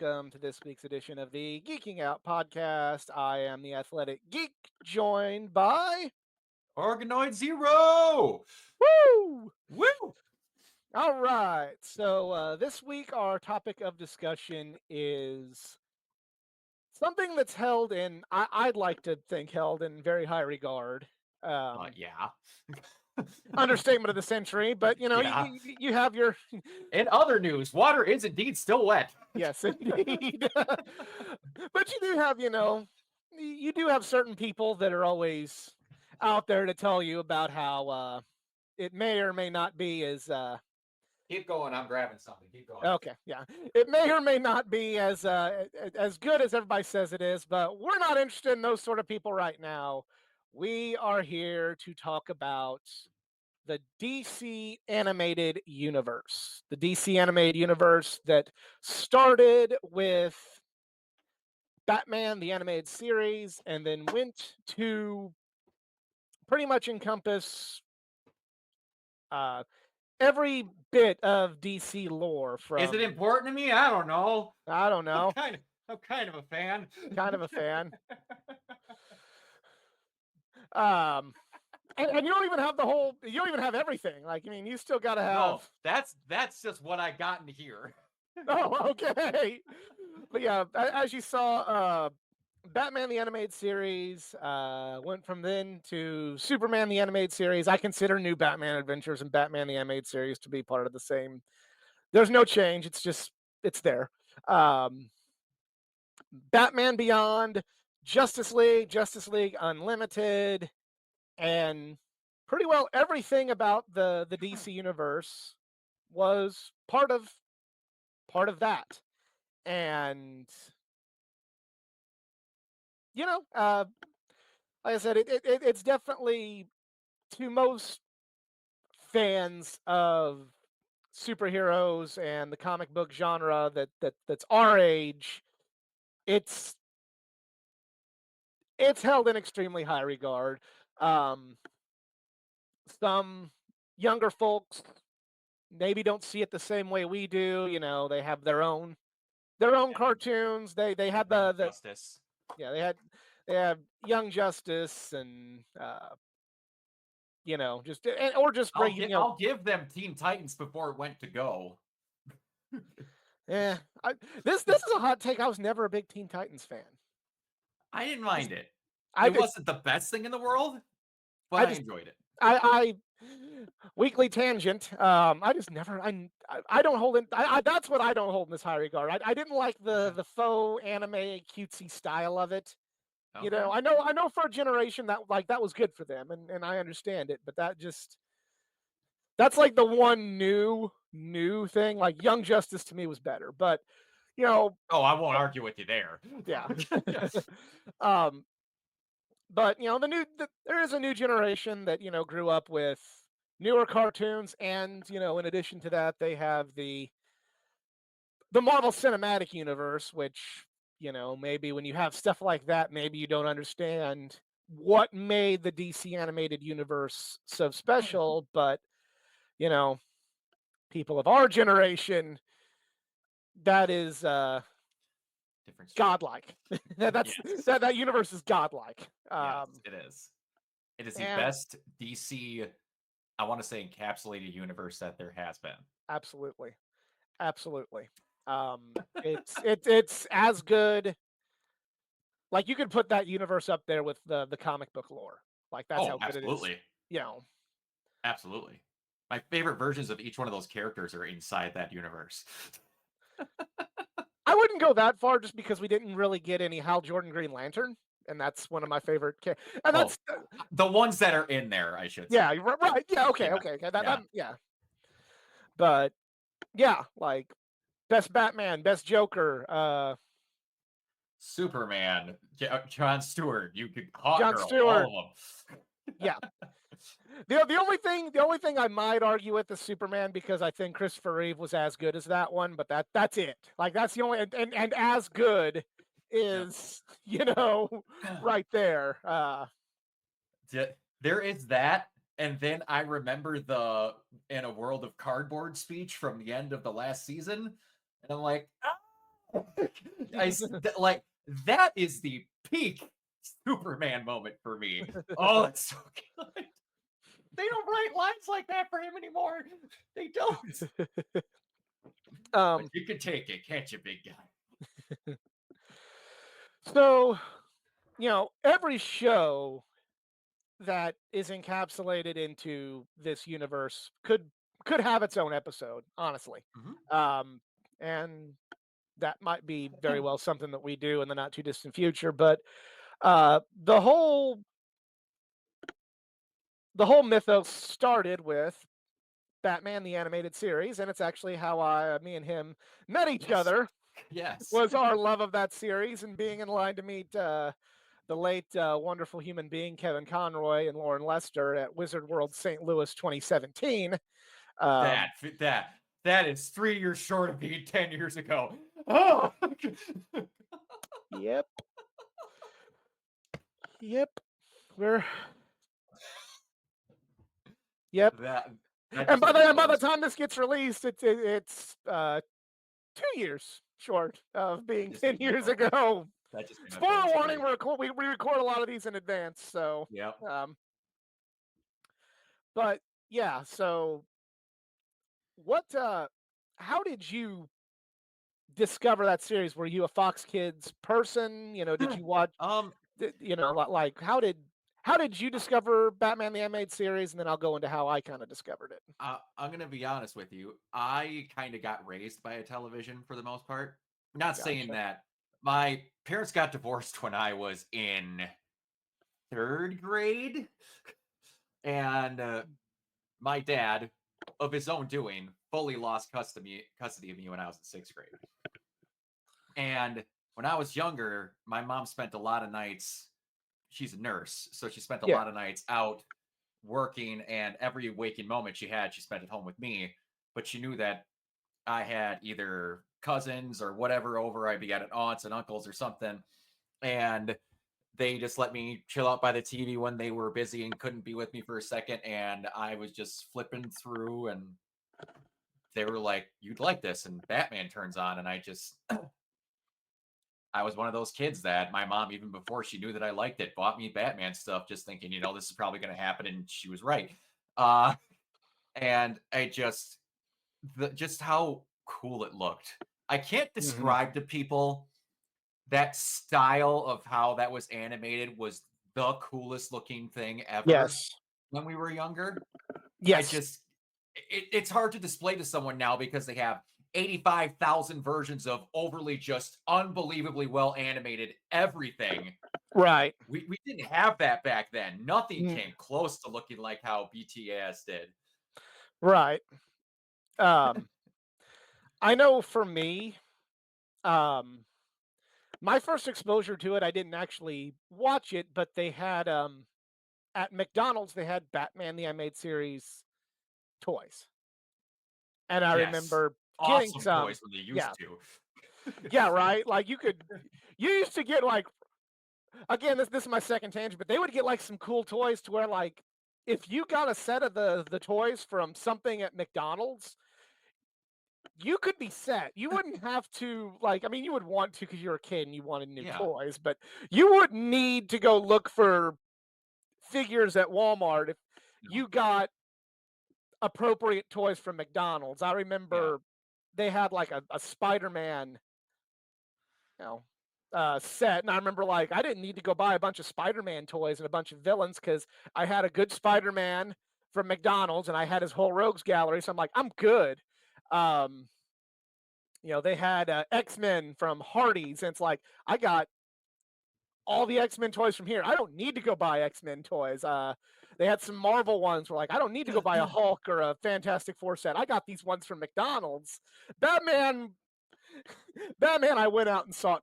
welcome to this week's edition of the Geeking Out podcast. I am the Athletic Geek, joined by Organoid Zero! Woo! Woo! All right. So this week our topic of discussion is something that's held in I'd like to think held in very high regard. Yeah. Understatement of the century, but Yeah. you have your In other news, water is indeed still wet. yes, indeed. But you do have, you do have certain people that are always out there to tell you about how it may or may not be as Keep going. I'm grabbing something. Keep going. okay, yeah, it may or may not be as good as everybody says it is. But we're not interested in those sort of people right now. We are here to talk about the DC animated universe. The DC animated universe that started with Batman, the animated series, and then went to pretty much encompass uh, every bit of DC lore Is it from, important to me? I don't know. I don't I'm know, kind of I'm kind of a fan. kind of a fan. Um, and you don't even have you don't even have everything. Like, I mean, you still got to No, have, that's just what I got in here. oh, okay. But yeah, as you saw, Batman the Animated Series went from then to Superman the Animated Series. I consider New Batman Adventures and Batman the Animated Series to be part of the same. There's no change. It's just it's there. Um, Batman Beyond, Justice League Unlimited, and pretty well everything about the DC universe was part of that. And like I said, it's definitely to most fans of superheroes and the comic book genre that's our age, it's it's held in extremely high regard. Um, some younger folks maybe don't see it the same way we do. They have their own cartoons. They had the Justice. yeah they had Young Justice and just or just I'll give them Teen Titans before it went to go. yeah. This is a hot take. I was never a big Teen Titans fan. I didn't mind it. I It just wasn't the best thing in the world, but I I just enjoyed it. I weekly tangent. I just never. I don't hold in. That's what I don't hold in this high regard. I didn't like the faux anime cutesy style of it. Okay. I know for a generation that was good for them, and I understand it. But that's like the one new thing. Like Young Justice to me was better, but you know, Oh, I won't argue with you there. yeah. um, but there is a new generation that grew up with newer cartoons, and in addition to that, they have the Marvel Cinematic Universe, which maybe when you have stuff like that, maybe you don't understand what made the DC animated universe so special, but you know people of our generation, that is Different story. godlike. that's Yes. that universe is godlike. Yes, it is. It is the And best DC, I want to say, encapsulated universe that there has been. absolutely, absolutely. It's as good. Like, you could put that universe up there with the comic book lore. Like, that's Oh, how good it is. absolutely. You know, Absolutely. My favorite versions of each one of those characters are inside that universe. I wouldn't go that far just because we didn't really get any Hal Jordan Green Lantern, and that's one of my favorite. And Oh, that's the ones that are in there, I should say. yeah, right. Yeah, okay, Yeah. okay. Yeah. Yeah. But yeah, like best Batman, best Joker, Superman, John Stewart, you could Hot John Girl, Stewart. all of Yeah. The only thing I might argue with is Superman, because I think Christopher Reeve was as good as that one, but that's it. Like, that's the only, and as good them. is Yep. right there. There is that, and then I remember the "In a World of Cardboard" speech from the end of the last season, and I'm like, Like that is the peak Superman moment for me. Oh, it's so good. They don't write lines like that for him anymore. They don't. But um, you can take it, can't you, big guy? so every show that is encapsulated into this universe could have its own episode, honestly. Mhm. Um, and that might be very well something that we do in the not too distant future. But uh, the whole the whole mythos started with Batman the animated series, and it's actually how me and him met each Yes. other. Yes. Was our love of that series and being in line to meet the late wonderful human being Kevin Conroy and Lauren Lester at Wizard World St. Louis 2017. Um, That is 3 years short of being 10 years ago. Oh. yep, yep, we're yep. That that And just by made me the close. time this gets released, it's 2 years short of That being just 10 made me years close. ago. That just made my Spoiler bones warning: break. we record a lot of these in advance, so Yep. um, but yeah. So what? How did you discover that series? Were you a Fox Kids person? Did you watch? Um, Like how did you discover Batman the Animated Series? And then I'll go into how I kind of discovered it. I'm gonna be honest with you. I kind of got raised by a television for the most part. Not saying Gotcha. that my parents got divorced when I was in 3rd grade, and my dad, of his own doing, fully lost custody of me when I was in 6th grade. And when I was younger, my mom spent a lot of nights. She's a nurse, so she spent a Yeah. lot of nights out working, and every waking moment she had, she spent at home with me. But she knew that I had either cousins or whatever over. I'd be at aunts and uncles or something, and they just let me chill out by the TV when they were busy and couldn't be with me for a second. And I was just flipping through, and they were like, "You'd like this," and Batman turns on, and I was one of those kids that my mom, even before she knew that I liked it, bought me Batman stuff, just thinking, this is probably going to happen, and she was right. Uh, and I just how cool it looked. I can't Hmm. describe to people that style of how that was animated was the coolest looking thing ever Yes. when we were younger. I Yes. just it's hard to display to someone now because they have 85,000 versions of overly just unbelievably well animated everything. Right. We didn't have that back then. Nothing Mm, came close to looking like how BTS did. right. Um, I know for me, um, my first exposure to it, I didn't actually watch it, but they had at McDonald's they had Batman the Animated Series toys, and I Yes. remember getting Awesome some. toys when they used Yeah, to. yeah, right. Like you used to get like again, this is my second tangent, but they would get like some cool toys to where like if you got a set of the toys from something at McDonald's, you could be set. You wouldn't have to like. I mean, you would want to because you're a kid and you wanted new Yeah. toys, but you wouldn't need to go look for figures at Walmart if No. you got appropriate toys from McDonald's. I Yeah. remember they had like a Spider-Man, you know, set, and I remember like I didn't need to go buy a bunch of Spider-Man toys and a bunch of villains because I had a good Spider-Man from McDonald's and I had his whole Rogues gallery, so I'm like I'm good. Um, they had X-Men from Hardee's, and it's like I got all the X-Men toys from here. I don't need to go buy X-Men toys. They had some Marvel ones where like I don't need to go buy a Hulk or a Fantastic Four set. I got these ones from McDonald's. Batman, Batman. I went out and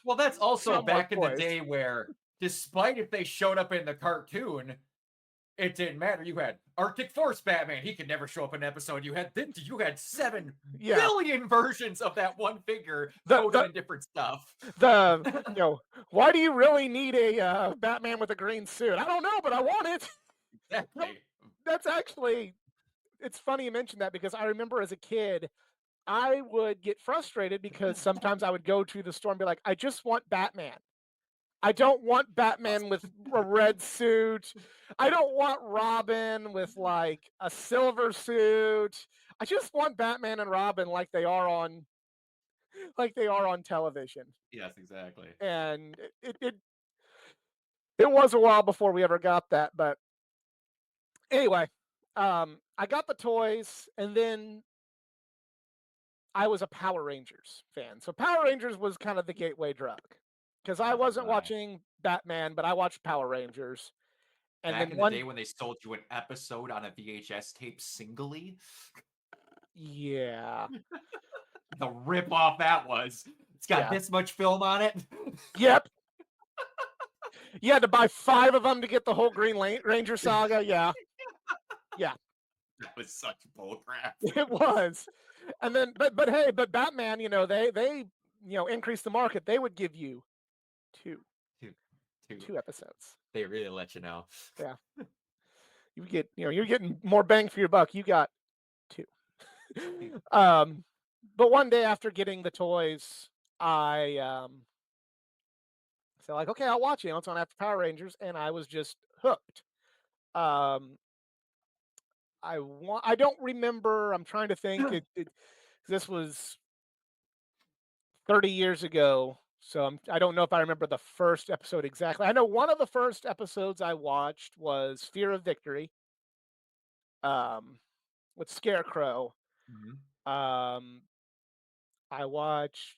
Well, that's also sought more back in the toys. day where, despite if they showed up in the cartoon, it didn't matter. You had Arctic Force Batman. He could never show up in an episode. You had 7 Yeah, billion versions of that one figure the coated the in different stuff. the why do you really need a Batman with a green suit? I don't know, but I want it. No, Exactly. that's actually it's funny you mentioned that because I remember as a kid I would get frustrated because sometimes I would go to the store and be like, I just want Batman. I don't want Batman with a red suit. I don't want Robin with like a silver suit. I just want Batman and Robin like they are on television. Yes, exactly. And it was a while before we ever got that, but anyway, I got the toys, and then I was a Power Rangers fan. So Power Rangers was kind of the gateway drug because I All wasn't right. watching Batman, but I watched Power Rangers. And Back then in the one, day when they sold you an episode on a VHS tape singly, yeah, the rip off that was. It's got yeah, this much film on it. yep. You had to buy 5 of them to get the whole Ranger saga. Yeah, yeah, That was such bullcrap. it was. And then, but hey, but Batman, they increased the market. They would give you two Two, two. two episodes. They really let you know. Yeah, you're getting more bang for your buck. You got 2. Two. um, but one day after getting the toys, I said like, okay, I'll watch it. It's on after Power Rangers, and I was just hooked. Um, I don't remember. I'm trying to think. This was 30 years ago, so I don't know if I remember the first episode exactly. I know one of the first episodes I watched was Fear of Victory, um, with Scarecrow. Mhm. Um, I watched.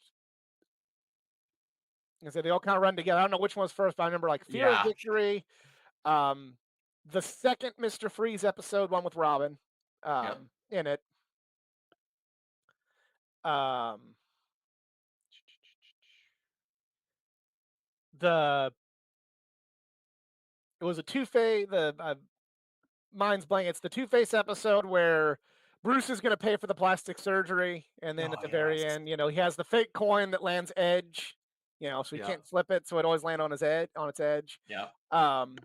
I said they all kind of run together. I don't know which one's first, but I remember like Fear of Yeah. Victory. Um, the second Mister Freeze episode, one with Robin, Yep. in it. Um, the it was a Two Face. The Mind's blank. It's the Two Face episode where Bruce is going to pay for the plastic surgery, and then at Oh the very yes. end, he has the fake coin that lands edge. So he Yep. can't flip it, so it always land on its edge. Yep. Um,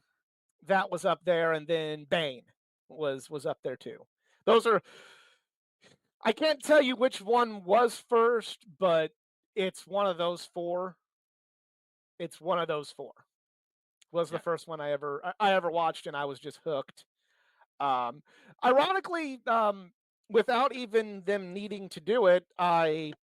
that was up there, and then Bane was up there too. Those are I can't tell you which one was first, but it's one of those 4. It's one of those 4. Was the Yep. first one I ever watched, and I was just hooked. Um, Ironically, without even them needing to do it, I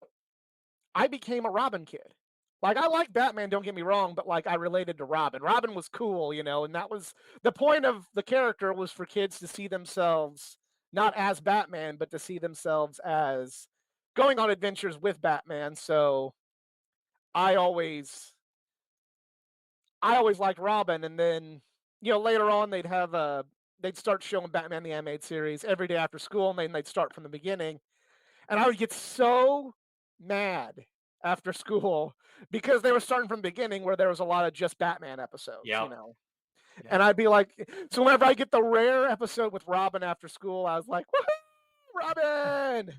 became a Robin kid. Like I like Batman, don't get me wrong, but like I related to Robin. Robin was cool, and that was the point of the character was for kids to see themselves not as Batman, but to see themselves as going on adventures with Batman. So I always I always liked Robin, and then later on they'd start showing Batman the animated series every day after school, and then they'd start from the beginning, and I would get so mad after school because they were starting from the beginning where there was a lot of just Batman episodes, Yep. and Yep. I'd be like, so whenever I get the rare episode with Robin after school, I was like, woohoo, Robin,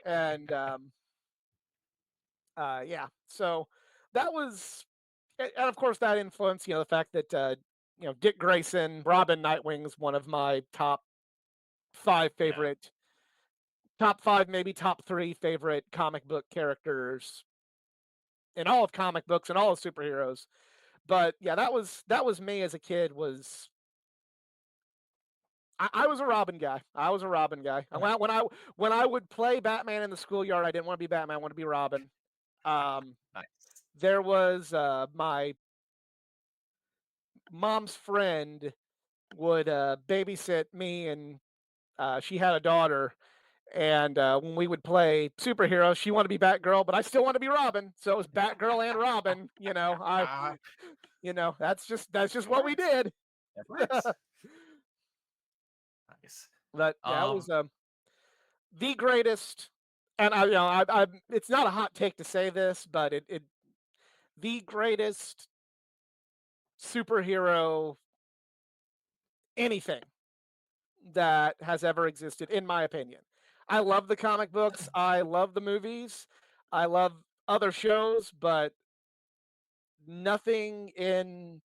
and yeah, so that was and of course that influenced the fact that Dick Grayson, Robin Nightwing's one of my Yeah. top 5, maybe top 3 favorite comic book characters in all of comic books and all of superheroes. But yeah, that was me as a kid. I was a Robin guy. I was a Robin guy. And Okay. when I would play Batman in the schoolyard, I didn't want to be Batman. I wanted to be Robin. Um, Nice. there was my mom's friend would babysit me, and she had a daughter. And when we would play superheroes, she wanted to be Batgirl, but I still want to be Robin. So it was Batgirl and Robin. Ah, That's just it what we works. did. It works. Nice. But yeah, it was Um, the greatest. And I it's not a hot take to say this, but it the greatest superhero anything that has ever existed, in my opinion. I love the comic books. I love the movies. I love other shows, but nothing in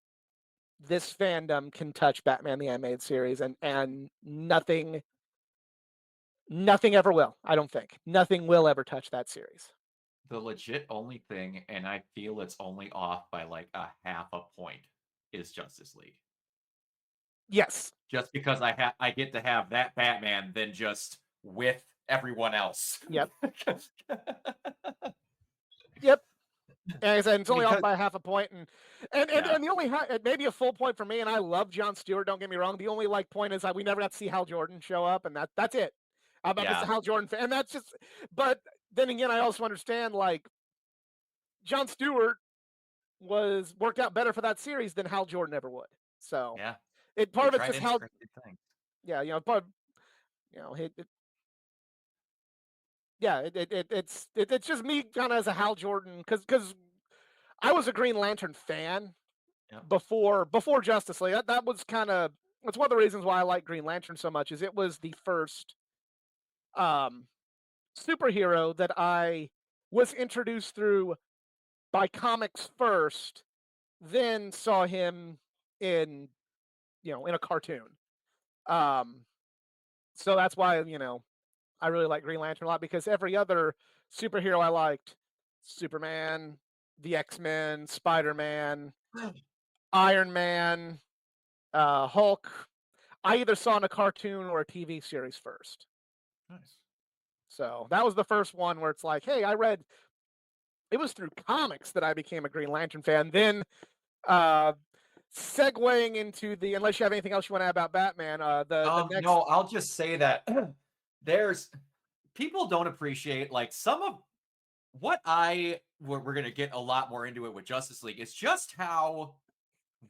this fandom can touch Batman the Animated Series, and Nothing ever will, I don't think. Nothing will ever touch that series. The legit only thing, and I feel it's only off by like a half a point, is Justice League. Yes. Just because I get to have that Batman than just with everyone else. Yep. Yep. And like I said, it's only off Because by half a point, yeah, and the only maybe a full point for me. And I love John Stewart. Don't get me wrong. The only like point is that we never got to see Hal Jordan show up, and that's it. I'm just a yeah, Hal Jordan fan, and that's just. But then again, I also understand like John Stewart was worked out better for that series than Hal Jordan ever would. So yeah. it They part of it's tried just Hal. interesting things. Yeah, part. Yeah, it's just me kind of as a Hal Jordan because I was a Green Lantern fan Yep. before Justice League. That was kind of that's one of the reasons why I like Green Lantern so much. Is it was the first um, superhero that I was introduced through by comics first, then saw him in in a cartoon. Um, so that's why I really like Green Lantern a lot because every other superhero I liked, Superman, the X-Men, Spider-Man, Iron Man, Hulk, I either saw in a cartoon or a TV series first. Nice. So that was the first one where it's like, hey, I read it was through comics that I became a Green Lantern fan. Then uh segueing into the unless you have anything else you want to add about Batman, the next No, I'll just say that there's people don't appreciate like some of what we're gonna get a lot more into it with Justice League is just how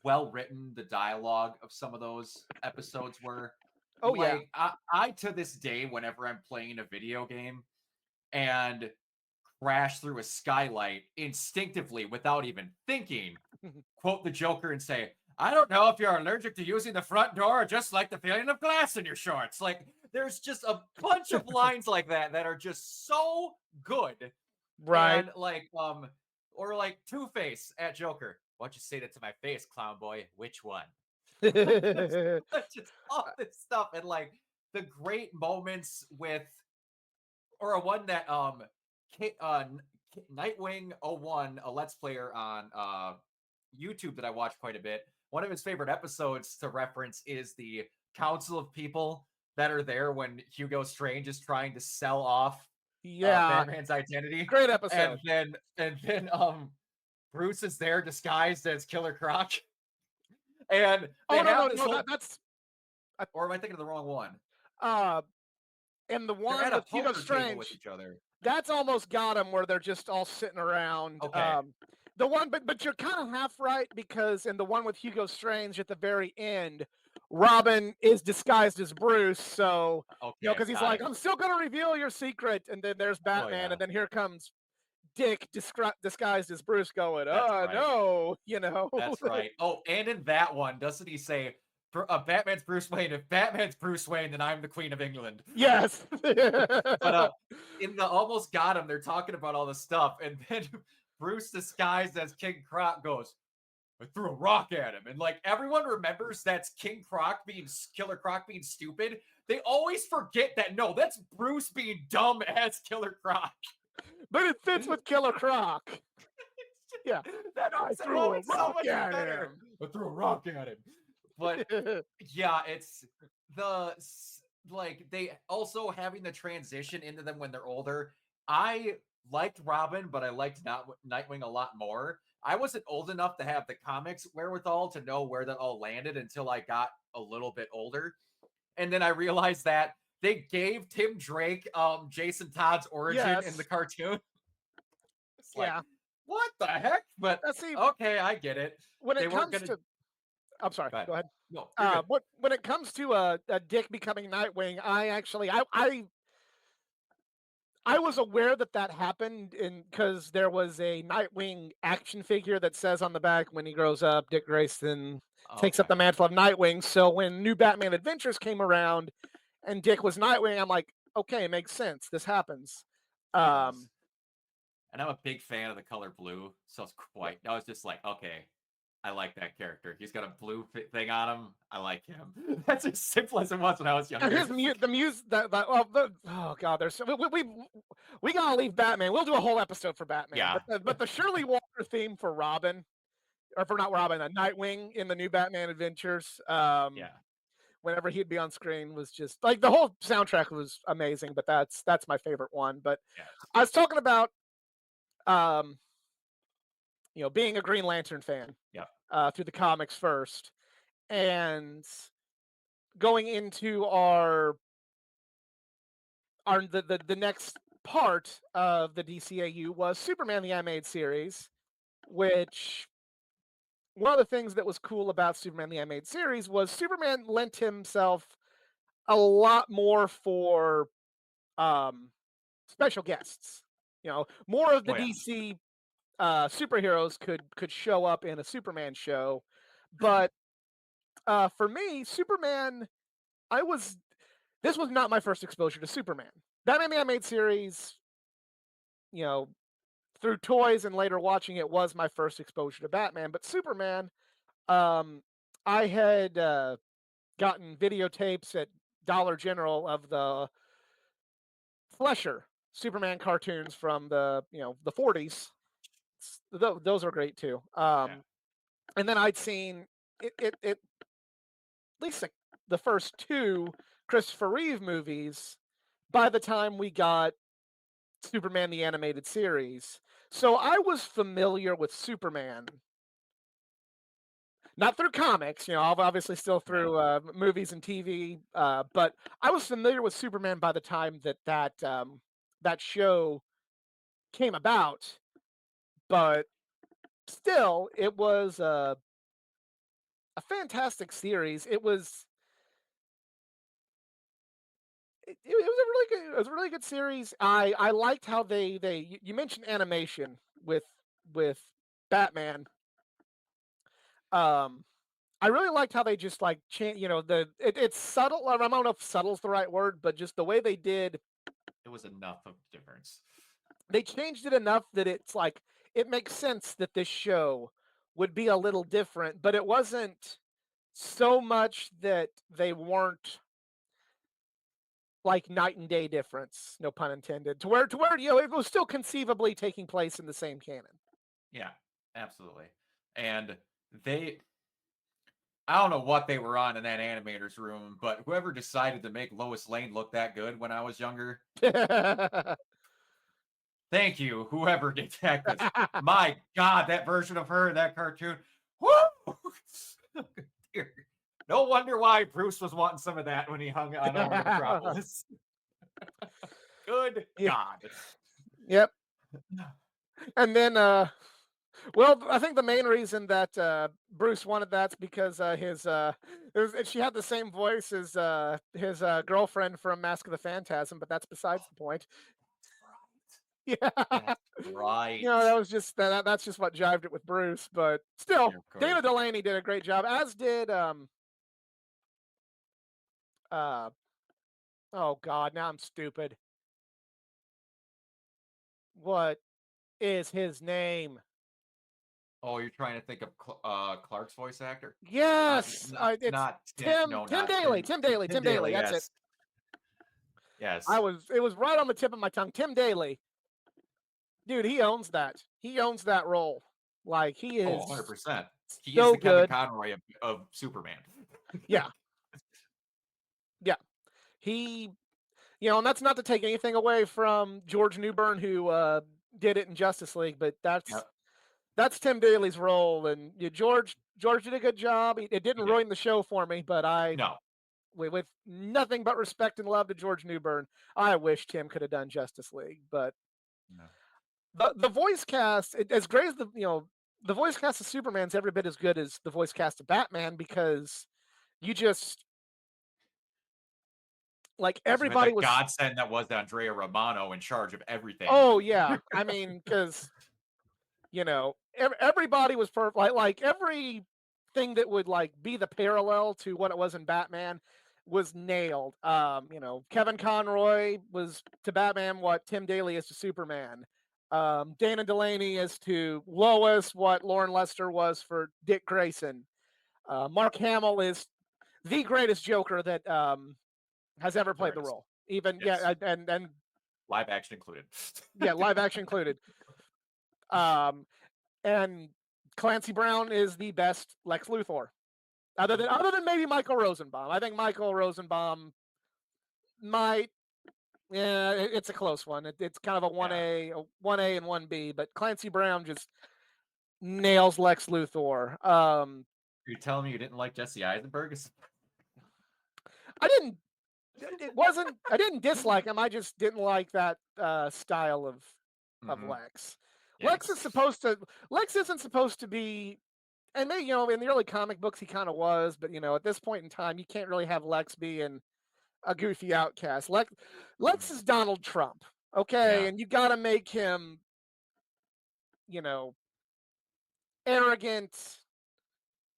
well written the dialogue of some of those episodes were. oh yeah. Like I to this day, whenever I'm playing a video game and crash through a skylight instinctively without even thinking, quote the Joker and say, I don't know if you're allergic to using the front door or just like the feeling of glass in your shorts. Like, there's just a bunch of lines like that that are just so good. Right. And or like Two Face at Joker. Why'd you say that to my face, clown boy? Which one? Like, there's just all this stuff and like the great moments with or a one that Nightwing 01, a Let's Player on YouTube that I watch quite a bit. One of his favorite episodes to reference is the Council of People that are there when Hugo Strange is trying to sell off Yeah. Batman's identity, Great and episode. then Bruce is there disguised as Killer Croc, and Oh they no, have no, this no, whole. that's uh, Or am I thinking of the wrong one? uh and the They're one at a with Hugo poker table with Strange, each other. that's almost got him where they're just all sitting around. Okay, The one, but you're kind of half right because in the one with Hugo Strange at the very end, Robin is disguised as Bruce. So okay, because he's got like, it. "I'm still going to reveal your secret," and then there's Oh Batman, yeah, and then here comes Dick disguised as Bruce, going, that's "Oh right. no," That's right. Oh, and in that one, doesn't he say, Batman's Bruce Wayne, if Batman's Bruce Wayne, then I'm the Queen of England. Yes. But in the Almost Got Him, they're talking about all this stuff, and then Bruce disguised as King Croc goes, I threw a rock at him. And like everyone remembers that's Killer Croc being stupid. They always forget that no, that's Bruce being dumb as Killer Croc. But it fits with Killer Croc. Yeah. That I makes that threw a moment so rock much at better. him. I threw a rock at him. But yeah, it's the like they also having the transition into them when they're older. I liked Robin, but I liked not Nightwing a lot more. I wasn't old enough to have the comics wherewithal to know where that all landed until I got a little bit older. And then I realized that they gave Tim Drake Jason Todd's origin in the Yes. cartoon. It's like, Yeah. what the heck? But See, okay, I get it. when They it weren't comes gonna to I'm sorry, go ahead. go ahead. No, you're good. When it comes to a Dick becoming Nightwing, I was aware that that happened in because there was a Nightwing action figure that says on the back, "When he grows up, Dick Grayson takes up Okay. the mantle of Nightwing." So when New Batman Adventures came around and Dick was Nightwing, I'm like, okay, it makes sense. This happens. It does. Um, And I'm a big fan of the color blue. So it's quite I was just like, okay. I like that character. He's got a blue thing on him. I like him. That's as simple as it was when I was And younger. his the music that well, oh god, there's we gotta leave Batman. We'll do a whole episode for Batman, Yeah, but the Shirley Walker theme for Robin, or for not Robin, Nightwing in the new Batman Adventures. yeah, Whenever he'd be on screen was just like the whole soundtrack was amazing. But that's my favorite one. But yes, I was talking about um, being a Green Lantern fan yep, through the comics first, and going into our the next part of the DCAU was Superman the Animated Series, which one of the things that was cool about Superman the Animated Series was Superman lent himself a lot more for um, special guests. More of the oh yeah, DC superheroes could show up in a Superman show, but for me, Superman, I was this was not my first exposure to Superman. Batman the Animated Series, you know, through toys and later watching it was my first exposure to Batman. But Superman, um, I had gotten videotapes at Dollar General of the Flesher Superman cartoons from the 40s. Those are great too. yeah. And then I'd seen at least like the first two Christopher Reeve movies by the time we got Superman the Animated Series. So I was familiar with Superman, not through comics, obviously still Right. through movies and TV, but I was familiar with Superman by the time that show came about. But still, it was a fantastic series. It was a really good. It was a really good series. I liked how you mentioned animation with Batman. Um, I really liked how they just like it's subtle. I don't know if subtle's the right word, but just the way It was enough of a difference. they changed it enough that it's like it makes sense that this show would be a little different, but it wasn't so much that they weren't like night and day difference, no pun intended, to where it was still conceivably taking place in the same canon. Yeah, absolutely. And they, I don't know what they were on in that animator's room, but whoever decided to make Lois Lane look that good when I was younger, thank you, whoever did that, because my God, that version of her in that cartoon, whoo! Dear. No wonder why Bruce was wanting some of that when he hung on over to Metropolis. Good Yeah, God. yep. And then, well, I think the main reason that Bruce wanted that's because she had the same voice as his girlfriend from Mask of the Phantasm, but that's besides the point. Yeah, That's right. that was just that's just what jived it with Bruce. But still, Yeah, of Dana course. Delaney did a great job, as did uh oh god, now I'm stupid. What is his name? Oh, you're trying to think of Clark's voice actor? Yes, it's Not Tim. Tim No, Tim not Daly. Tim. Tim Daly. Tim Tim Daly. Daly. That's it. Yes, yes. It was right on the tip of my tongue. Tim Daly, dude, he owns that. He owns that role. Like he Oh, is 100%. He is so the Kevin good. Conroy of Superman. Yeah, yeah. He, and that's not to take anything away from George Newbern who did it in Justice League, but that's Yep. that's Tim Daly's role, and George did a good job. It He didn't did. ruin the show for me, but No. with nothing but respect and love to George Newbern, I wish Tim could have done Justice League. But No. the voice cast, as great as the voice cast of Superman's every bit as good as the voice cast of Batman, because you just like Because you had the everybody was. godsend that was Andrea Romano in charge of everything. Oh yeah, I mean, because everybody was perfect. Like everything that would like be the parallel to what it was in Batman was nailed. Kevin Conroy was to Batman what Tim Daly is to Superman. Dana Delaney is to Lois what Lauren Lester was for Dick Grayson. Mark Hamill is the greatest Joker that has ever There played the is. role. Even Yes. yeah, and Live action included. yeah, live action included. Um, and Clancy Brown is the best Lex Luthor, Mhm. other than maybe Michael Rosenbaum. I think Michael Rosenbaum might. Yeah, it's a close one. It's kind of Yeah. a 1A and 1B, but Clancy Brown just nails Lex Luthor. You're telling me you didn't like Jesse Eisenberg? I didn't. It wasn't. I didn't dislike him. I just didn't like that style of Hmm. Lex. Lex is Yes. supposed to. Lex isn't supposed to be. And maybe in the early comic books he kind of was, but at this point in time you can't really have Lex being a goofy outcast. Lex Mhm. is Donald Trump, okay, Yeah. and you got to make him you know arrogant.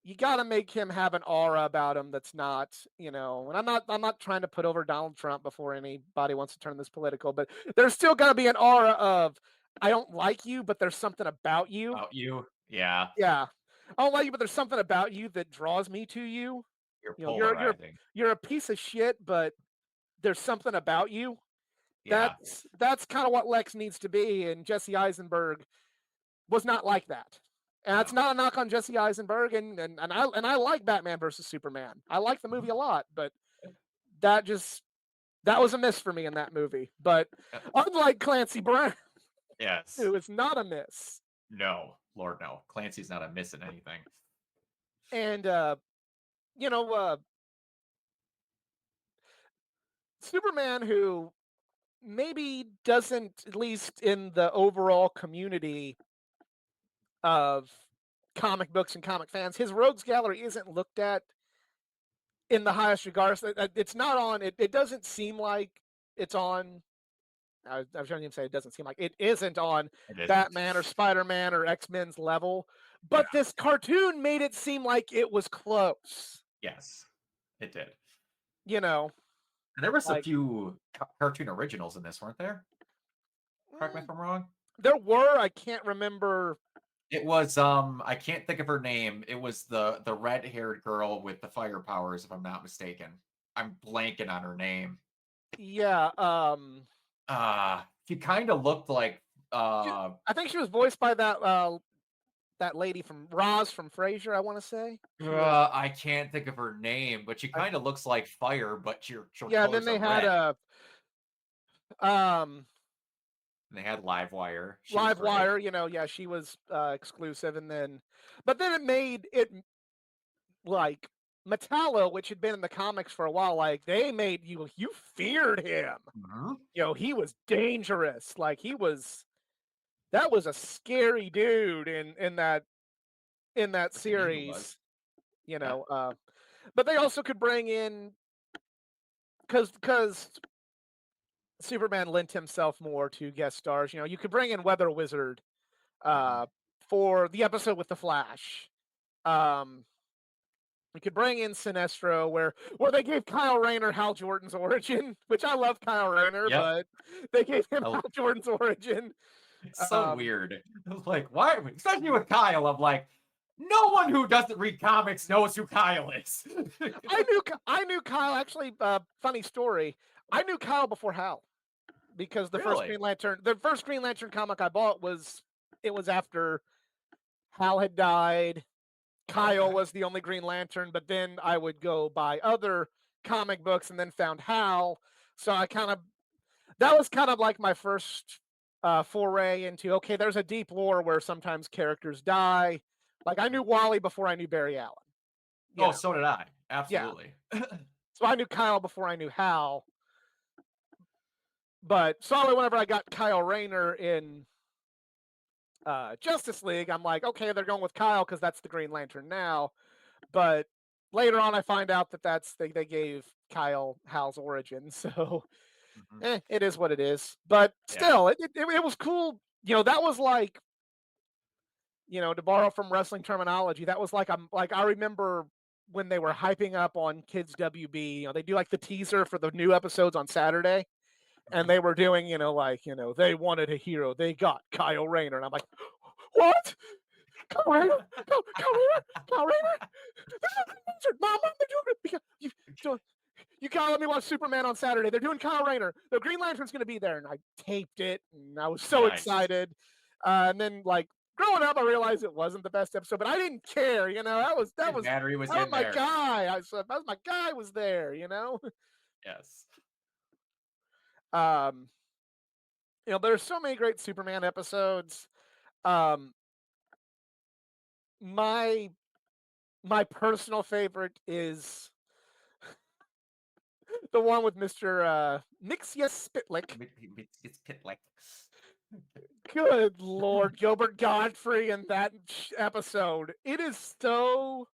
You got to make him have an aura about him that's not. And I'm not trying to put over Donald Trump before anybody wants to turn this political, but there's still got to be an aura of I don't like you, but there's something about you. About you? Yeah. Yeah. I don't like you, but there's something about you that draws me to you. You're You know, you're you're polarizing. you're a piece of shit, but there's something about you. Yeah. That's kind of what Lex needs to be, and Jesse Eisenberg was not like that. And that's No. not a knock on Jesse Eisenberg, and I like Batman versus Superman. I like the movie Mhm. a lot, but that just that was a miss for me in that movie. But Uh, unlike Clancy Brown, yes. who is not a miss, No. Lord, no. Clancy's not a miss in anything. and you know, uh, Superman, who maybe doesn't, at least in the overall community of comic books and comic fans, his rogues gallery isn't looked at in the highest regards. It's not on. It doesn't seem like it's on. I was trying to say it doesn't seem like it isn't on It isn't. Batman or Spider Man or X Men's level, Yeah. but this cartoon made it seem like it was close. Yes. It did. You know, And there was a like few cartoon originals in this, weren't there? Correct me if mm, I'm wrong. there were. I can't remember. It was I can't think of her name. It was the red-haired girl with the fire powers, if I'm not mistaken. I'm blanking on her name. Yeah. She kind of looked like She, uh I think she was voiced by that lady from Roz from Frasier. I want to say she was. I can't think of her name, but she I, kind of looks like fire, but her yeah, and then colors they are had red. um And they had Livewire. She was Live great. Wire. Yeah, she was exclusive, but then it made it like Metallo, which had been in the comics for a while. Like they made you feared him. Mhm. He was dangerous. Like that was a scary dude in that Indeed, he was. series. You Yeah. know, but they also could bring in because Superman lent himself more to guest stars. You could bring in Weather Wizard Mhm. uh, for the episode with the Flash. Um, we could bring in Sinestro, where they gave Kyle Rayner Hal Jordan's origin, which I love Kyle Rayner, Yep. but they gave him Oh, Hal Jordan's origin. it's so Um, weird. Like, why? Especially with Kyle, I'm like, no one who doesn't read comics knows who Kyle is. I knew Kyle actually. Funny story. I knew Kyle before Hal because Really? The first Green Lantern comic I bought was after Hal had died. Kyle Okay. was the only Green Lantern, but then I would go buy other comic books and then found Hal. So that was kind of like my first foray into okay, there's a deep lore where sometimes characters die. Like I knew Wally before I knew Barry Allen. You Oh, know, so did I. yeah. Absolutely. So I knew Kyle before I knew Hal. But solely whenever I got Kyle Rayner in Justice League, I'm like, okay, they're going with Kyle because that's the Green Lantern now. But later on, I find out that they gave Kyle Hal's origin. So Mhm. it is what it is. But Yeah. still, it was cool. That was like to borrow from wrestling terminology, that was like I remember when they were hyping up on Kids WB. They do like the teaser for the new episodes on Saturday. and they were doing, like, they wanted a hero, they got Kyle Rayner, and I'm like, what? Kyle Rayner? Kyle Rayner? Kyle Rayner? Mom, they're doing it. You gotta let me watch Superman on Saturday. They're doing Kyle Rayner. The Green Lantern's gonna be there, and I taped it, and I was so Nice. excited. And then, like, growing up, I realized it wasn't the best episode, but I didn't care. That was that Didn't was matter. He was that was in my there. guy. That was my guy was there. Yes. Um, there's so many great Superman episodes. Um, my my personal favorite is the one with Mr. Mixia Spitlick. It's pit like. Good Lord, Gilbert Godfrey in that episode. It is so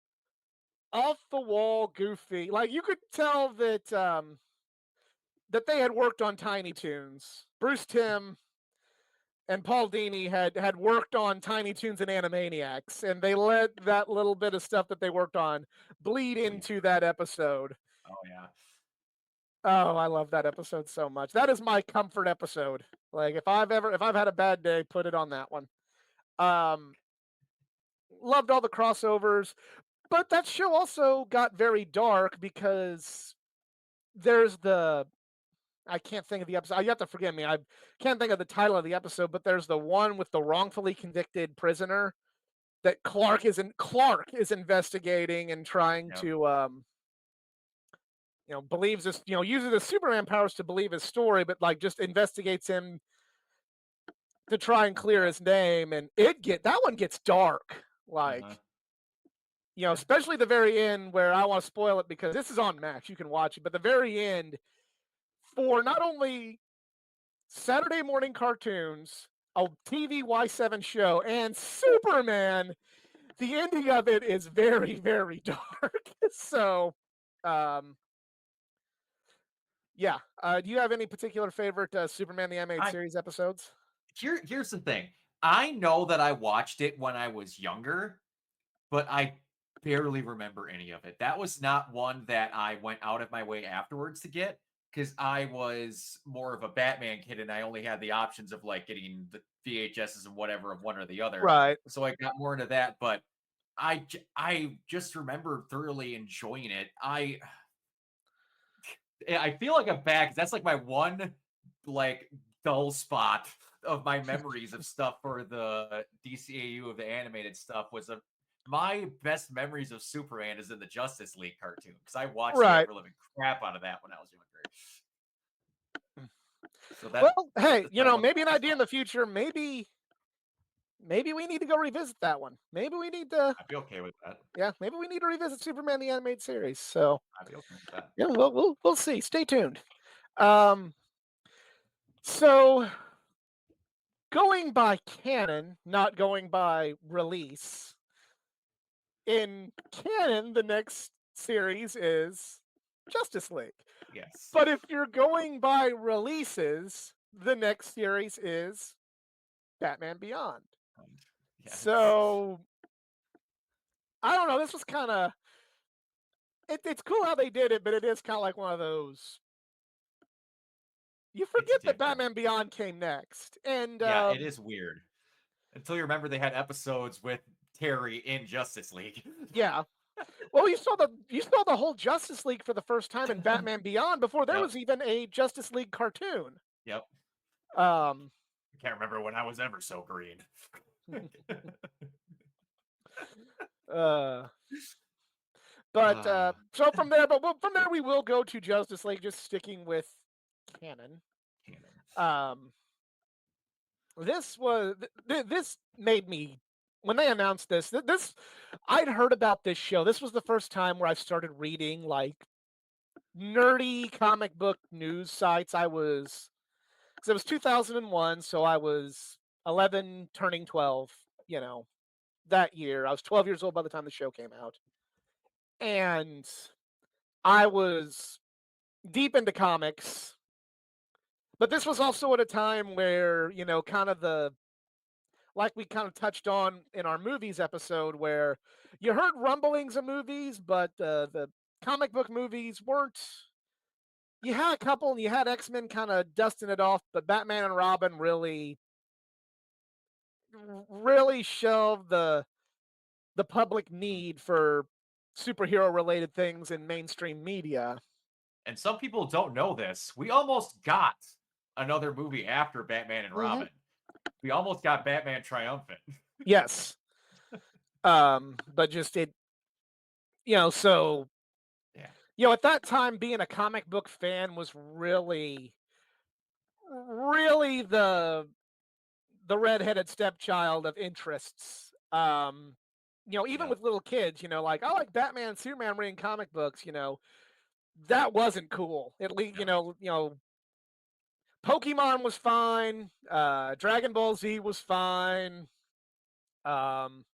off the wall goofy. Like, you could tell that they had worked on Tiny Toons. Bruce Timm and Paul Dini had worked on Tiny Toons and Animaniacs, and they let that little bit of stuff that they worked on bleed Bleed into through. that episode. Oh yeah. Oh, I love that episode so much. That is my comfort episode. Like, if I've had a bad day, put it on that one. Um, Loved all the crossovers, but that show also got very dark because there's the I can't think of the episode. You have to forgive me. I can't think of the title of the episode, but there's the one with the wrongfully convicted prisoner that Clark is investigating and trying Yep. to believes this, uses his Superman powers to believe his story, but like just investigates him to try and clear Yep. his name, and that one gets dark. Uh huh. Like, Yeah. especially the very end where I want to spoil it because this is on Max, you can watch it, but the very end for not only Saturday morning cartoons, a TV Y7 show, and Superman, the ending of it is very, very dark. So, um, yeah. Do you have any particular favorite Superman the Animated I Series episodes? here's the thing. I know that I watched it when I was younger, but I barely remember any of it. That was not one that I went out of my way afterwards to get because I was more of a Batman kid and I only had the options of like getting the VHSs and whatever of one or the other. Right. So I got more into that, but I just remember thoroughly enjoying it. I feel like I'm bad because that's like my one like dull spot of my memories of stuff for the DCAU of the animated stuff was my best memories of Superman is in the Justice League cartoon because I watched the Right. ever living crap out of that when I was younger. So Well, that's hey, just my one maybe an soft idea spot. in the future. Maybe we need to go revisit that one. Maybe we need to, I'd be okay with that. yeah, maybe we need to revisit Superman the Animated Series. So, I'd be okay with that. yeah, we'll see. Stay tuned. Um, so going by canon, not going by release. In canon, the next series is Justice League. Yes. But if you're going by releases, the next series is Batman Beyond. And yes. So I don't know. This was kind of it's cool how they did it, but it is kind of like one of those. You It's forget that different. Batman Beyond came next, and Yeah, it is weird. Until you remember they had episodes with Terry in Justice League. yeah. Well, you saw the whole Justice League for the first time in Batman Beyond before there Yep. was even a Justice League cartoon. Yep. Um, I can't remember when I was ever so green. uh, but Ah, so from there we will go to Justice League, just sticking with canon. canon. Um, this made me when they announced this I'd heard about this show. This was the first time where I started reading like nerdy comic book news sites. Because it was 2001, so I was 11 turning 12, you know, that year. I was 12 years old by the time the show came out. And I was deep into comics, but this was also at a time where, kind of like we kind of touched on in our movies episode, where you heard rumblings of movies, but the comic book movies weren't. you had a couple, and you had X-Men kind of dusting it off, but Batman and Robin really shelved the public Mhm. need for superhero related things in mainstream media. And some people don't know this. We almost got another movie after Batman and Hmm. Robin. We almost got Batman Triumphant. Yes. But just it, so Yeah. at that time, being a comic book fan was really the redheaded stepchild of interests. Even Yep. with little kids, like I like Batman and Superman reading comic books, that wasn't cool. At least, No. Pokemon was fine, Dragon Ball Z was fine, um,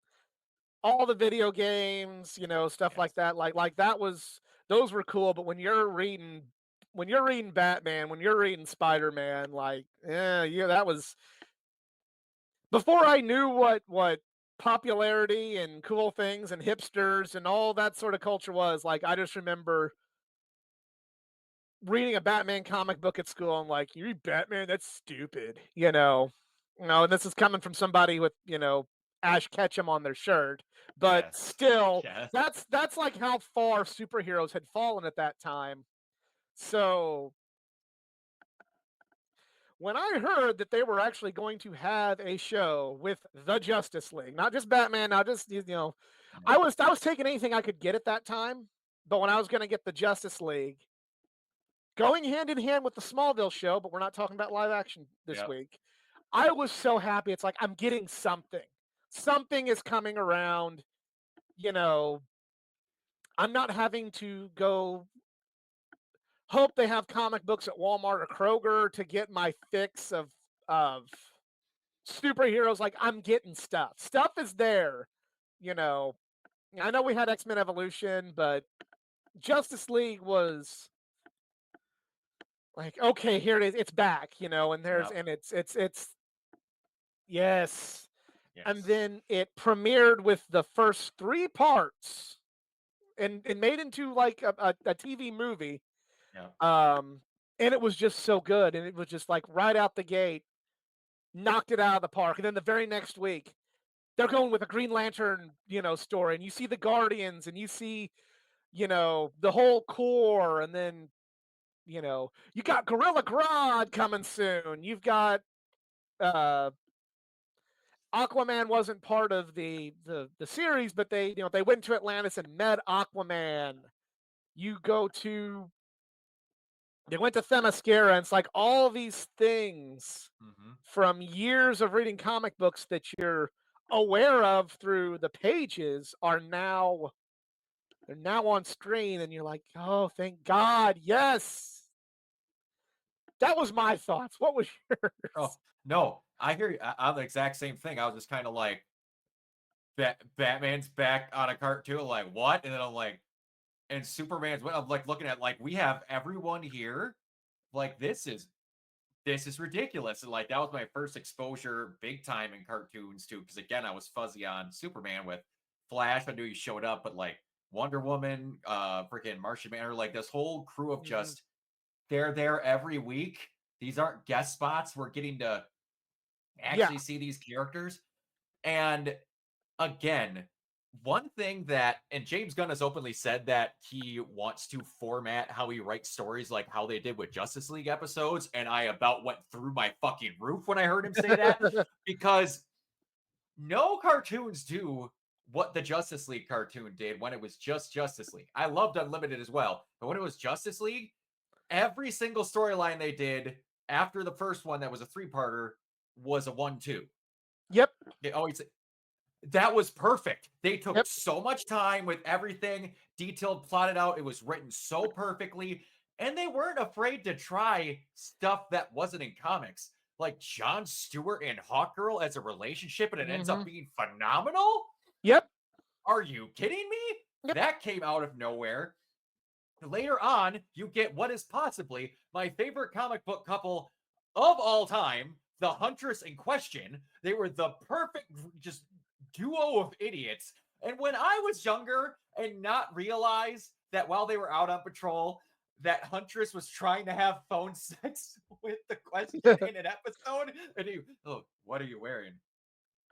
all the video games, stuff like Yes. that. Like that was those were cool. But when you're reading Batman, when you're reading Spider Man, like, yeah, that was before I knew what popularity and cool things and hipsters and all that sort of culture was. Like, I just remember reading a Batman comic book at school and like, you read Batman? That's stupid, and this is coming from somebody with Ash Ketchum on their shirt, but Yes. still, Yes. that's like how far superheroes had fallen at that time. So when I heard that they were actually going to have a show with the Justice League, not just Batman, not just Yep. I was taking anything I could get at that time, but when I was going to get the Justice League, going hand in hand with the Smallville show, but we're not talking about live action this Yep. week. I was so happy. It's like I'm getting something. Something is coming around. You know, I'm not having to go hope they have comic books at Walmart or Kroger to get my fix of superheroes. Like I'm getting stuff. Stuff is there. You know, I know we had X-Men Evolution, but Justice League was like, okay, here it is. It's back, and there's Yep. and it's yes. And Yes. then it premiered with the first three parts and made into like a TV movie. Yep. Um, and it was just so good. And it was just like right out the gate, knocked it out of the park. And then the very next week, they're going with a Green Lantern, story. And you see the Guardians and you see, the whole core. And then, you got Gorilla Grodd coming soon. You've got uh Aquaman wasn't part of the series, but they went to Atlantis and met Aquaman. You go to They went to Themyscira, and it's like all these things Hmm. from years of reading comic books that you're aware of through the pages they're now on screen, and you're like, oh, thank God, yes. That was my thoughts. What was Oh yours? no, I hear you. I'm the exact same thing. I was just kind of like, Batman's back on a cartoon. Like what? And then I'm like, and Superman's. I'm like looking at like we have everyone here. Like this is ridiculous. And like that was my first exposure big time in cartoons too. Because again, I was fuzzy on Superman with Flash. I knew he showed up, but like Wonder Woman, freaking Martian Manhunter, like this whole crew of Mhm. just they're there every week. These aren't guest spots. We're getting to Yeah. actually see these characters. And again, one thing that and James Gunn has openly said that he wants to format how he writes stories like how they did with Justice League episodes, and I about went through my fucking roof when I heard him say that because no cartoons do what the Justice League cartoon did when it was just Justice League. I loved Unlimited as well, but when it was Justice League, every single storyline they did after the first one that was a three-parter was a 1-2. Yep. They always that was perfect. They took Yep. so much time with everything, detailed, plotted out. It was written so perfectly. And they weren't afraid to try stuff that wasn't in comics, like Jon Stewart and Hawkgirl as a relationship, and it ends up Mhm. being phenomenal. Yep. Are you kidding me? Yep. That came out of nowhere. Later on, you get what is possibly my favorite comic book couple of all time, the Huntress in question. They were the perfect just duo of idiots. And when I was younger and not realize that while they were out on patrol, that Huntress was trying to have phone sex with the question in an episode, and he, oh, what are you wearing?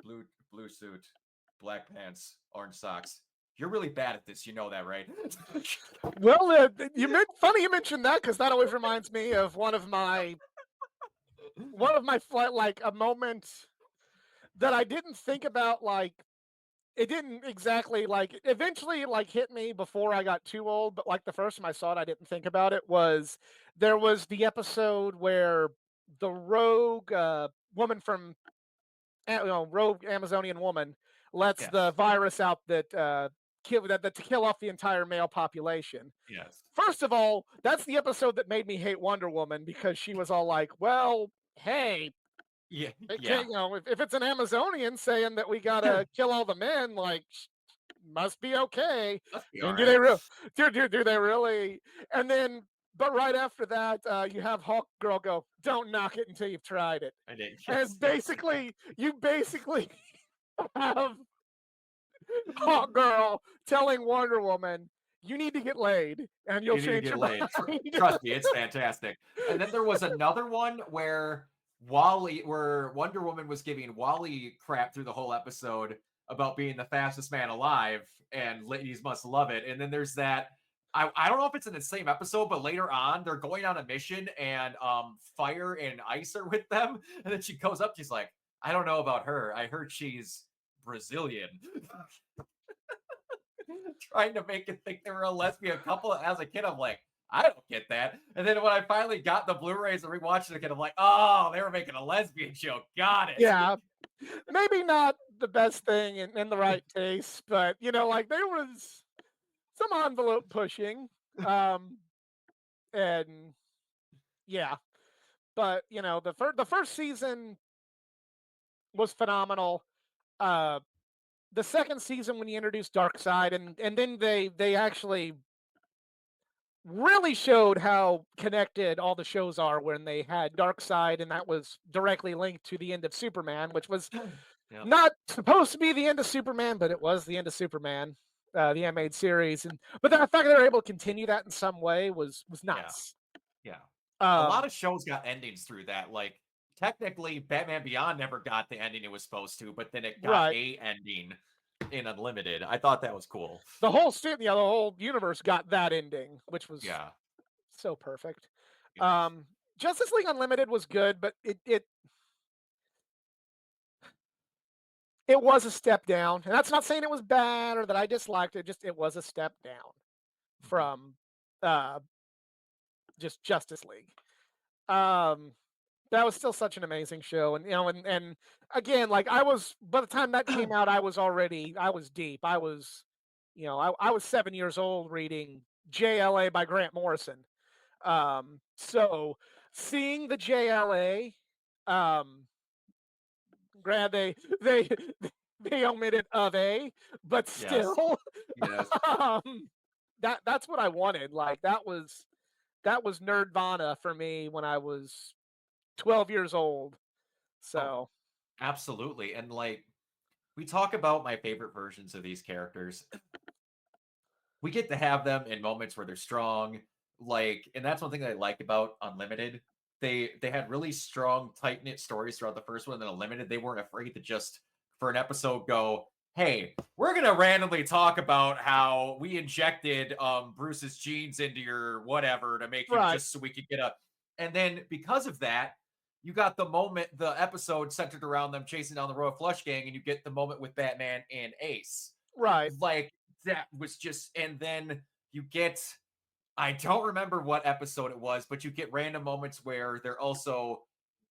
Blue suit, black pants, orange socks. You're really bad at this. You know that, right? Well, funny you mentioned that because that always reminds me of one of my flight like a moment that I didn't think about like it didn't exactly like it eventually like hit me before I got too old, but like the first time I saw it, I didn't think about it was there was the episode where the rogue woman from rogue Amazonian woman lets the Yes. virus out that to kill off the entire male population. Yes. First of all, that's the episode that made me hate Wonder Woman because she was all like, "Well, hey, Yeah. it Yeah. can't, if it's an Amazonian saying that we gotta kill all the men, like, must be okay." Must be all And right. do they really? And then, but right after that, you have Hawk Girl go, "Don't knock it until you've tried it," I did. and Yes. Yes. you basically have Hawk Girl telling Wonder Woman, "You need to get laid, and you'll You need to change get your laid. mind." Trust me, it's fantastic. And then there was another one where Wonder Woman was giving Wally crap through the whole episode about being the fastest man alive, and ladies must love it. And then there's that. I don't know if it's in the same episode, but later on they're going on a mission and fire and ice are with them. And then she goes up, she's like, I don't know about her. I heard she's Brazilian. Trying to make it think they were a lesbian couple. As a kid, I'm like, I don't get that. And then when I finally got the Blu-rays and rewatched it again, I'm like, oh, they were making a lesbian joke. Got it. Yeah, maybe not the best thing in the right taste, but like there was some envelope pushing, um, and yeah, but the first season was phenomenal. Uh, the second season when you introduced Darkseid, and then they actually really showed how connected all the shows are when they had Darkseid, and that was directly linked to the end of Superman, which was Yep. not supposed to be the end of Superman, but it was the end of Superman, the animated series, and but the fact that they're able to continue that in some way was Yeah. nuts. Yeah. A lot Um, of shows got endings through that. Like, technically, Batman Beyond never got the ending it was supposed to, but then it got right. a ending in Unlimited. I thought that was cool. The whole universe got that ending, which was Yeah. so perfect. Yes. Um, Justice League Unlimited was good, but it was a step down, and that's not saying it was bad or that I disliked it. Just it was a step down Mhm. from uh, just Justice League. Um, that was still such an amazing show, and again, like I was by the time that came out, I was deep. I was 7 years old reading JLA by Grant Morrison. So seeing the JLA, um, grad they they omitted of a, but Yes. still, Yes. um, that's what I wanted. Like that was nerdvana for me when I was 12 years old. Oh, So absolutely. And like, we talk about my favorite versions of these characters. We get to have them in moments where they're strong, like, and that's one thing that I like about Unlimited. They had really strong, tight knit stories throughout the first one. And then Unlimited, they weren't afraid to just for an episode go, "Hey, we're gonna randomly talk about how we injected Bruce's genes into your whatever to make you right, just so we could get a." And then because of that, you got the episode centered around them chasing down the Royal Flush Gang, and you get the moment with Batman and Ace right, like that was just and then you get I don't remember what episode it was, but you get random moments where they're also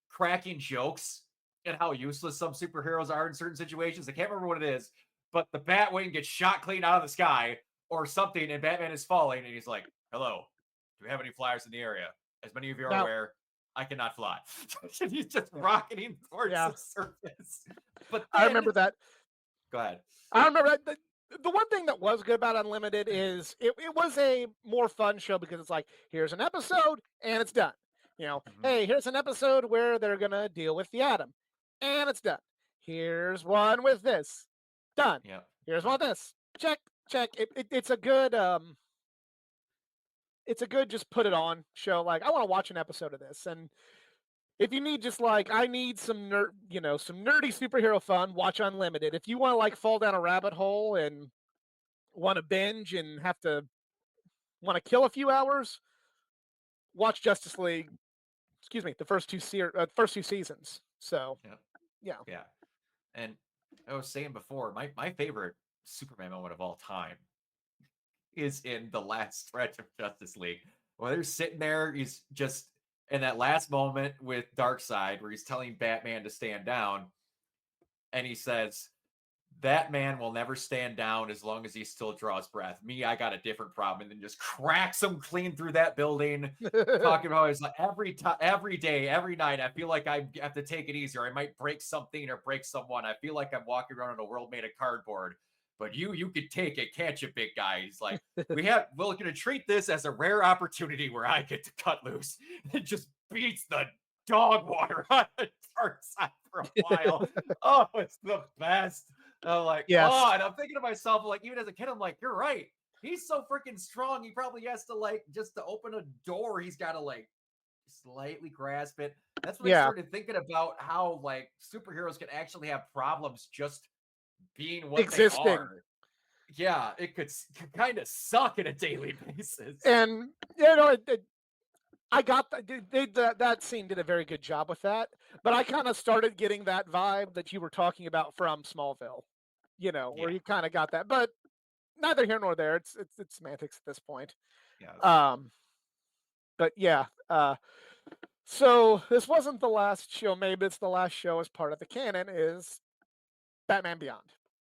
cracking jokes and how useless some superheroes are in certain situations. I can't remember what it is, but the Batwing gets shot clean out of the sky or something, and Batman is falling, and he's like, "Hello, do we have any flyers in the area? As many of you are now, aware, I cannot fly." And he's just rocketing towards yeah, the surface. But I remember then, that. go ahead. I remember that. The one thing that was good about Unlimited is it was a more fun show because it's like, here's an episode and it's done. Mhm. Hey, here's an episode where they're going to deal with the atom and it's done. Here's one with this. Done. Yep. Here's one Yep. with this. Check, check. It's a good it's a good just put it on show. Like I want to watch an episode of this, and if you need just like I need some some nerdy superhero fun, watch Unlimited. If you want to like fall down a rabbit hole and want to binge and have to want to kill a few hours, watch Justice League. Excuse me, the first two seasons. So Yeah. yeah, Yeah. And I was saying before, my favorite Superman moment of all time is in the last stretch of Justice League. When they're sitting there, he's just in that last moment with Darkseid where he's telling Batman to stand down, and he says, that man will never stand down as long as he still draws breath. Me, I got a different problem, and then just cracks him clean through that building. Talking about it's like every time, every day, every night, I feel like I have to take it easier. I might break something or break someone. I feel like I'm walking around in a world made of cardboard. But you could take it, can't you, big guy? He's like, we're gonna treat this as a rare opportunity where I get to cut loose. It just beats the dog water on the dark side for a while. Oh, it's the best. I'm like, yes, oh, and I'm thinking to myself, like, even as a kid, I'm like, you're right. He's so freaking strong. He probably has to like just to open a door, he's got to like slightly grasp it. That's when I yeah, started thinking about how like superheroes can actually have problems just being what they existing. are. Yeah, it could kind of suck in a daily basis. And I got that scene did a very good job with that. But I kind of started getting that vibe that you were talking about from Smallville. Where Yeah. you kind of got that, but neither here nor there. It's semantics at this point. Yes. Um, but yeah. So this wasn't the last show. Maybe it's the last show as part of the canon. Is Batman Beyond,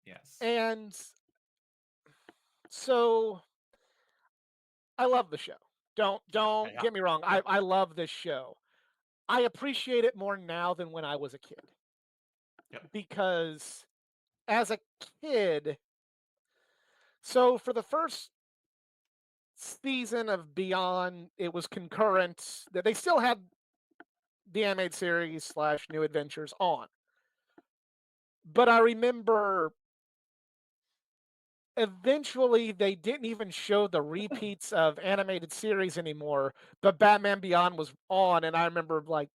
Yes. and so I love the show. Don't Yeah. get me wrong. I love this show. I appreciate it more now than when I was a kid Yep. because as a kid, so for the first season of Beyond, it was concurrent that they still had the animated series slash New Adventures on, but I remember eventually they didn't even show the repeats of animated series anymore, but Batman Beyond was on, and I remember like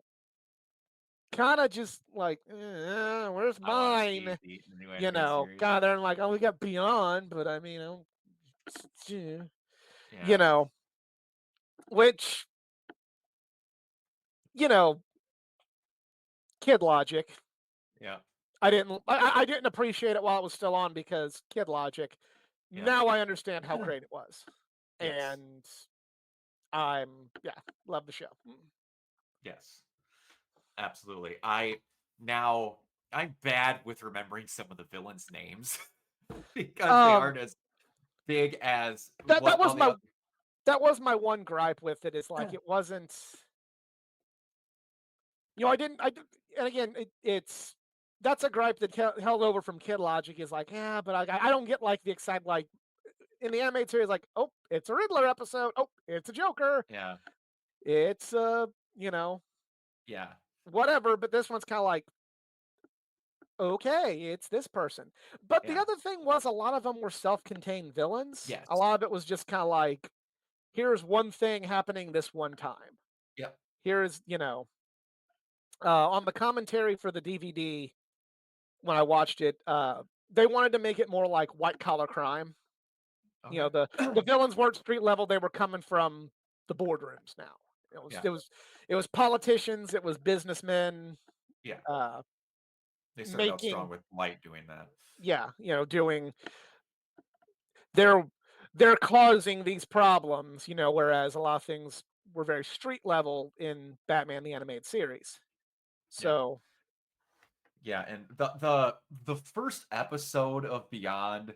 kind of just like, where's I want to see mine? the new animated series. God, they're like, oh, we got Beyond, but I mean, you Yeah. know, which, you know, kid logic. Yeah. I didn't appreciate it while it was still on because kid logic. Yeah. Now I understand how great it was, Yes. and yeah, love the show. Yes. Absolutely. Now I'm bad with remembering some of the villains' names because they Um, aren't as big as that that what was all the my other. that was my one gripe with it is like it wasn't. I didn't. And again, it's that's a gripe that held over from Kid Logic is like, yeah, but I don't get like the excitement like in the animated series, like, oh, it's a Riddler episode. Oh, it's a Joker. Yeah. It's you know, Yeah. whatever. But this one's kind of like, okay, it's this person. But the Yeah. other thing was a lot of them were self-contained villains. A Yes. lot of it was just kind of like, here's one thing happening this one time. Yep. Here's, on the commentary for the DVD when I watched it, they wanted to make it more like white collar crime. Okay. The villains weren't street level; they were coming from the boardrooms. Now it was Yeah. it was it was politicians, it was businessmen, Yeah. uh, They started out strong making with Light doing that. yeah, doing they're they're causing these problems. Whereas a lot of things were very street level in Batman the Animated Series. Yeah. So Yeah. And the first episode of Beyond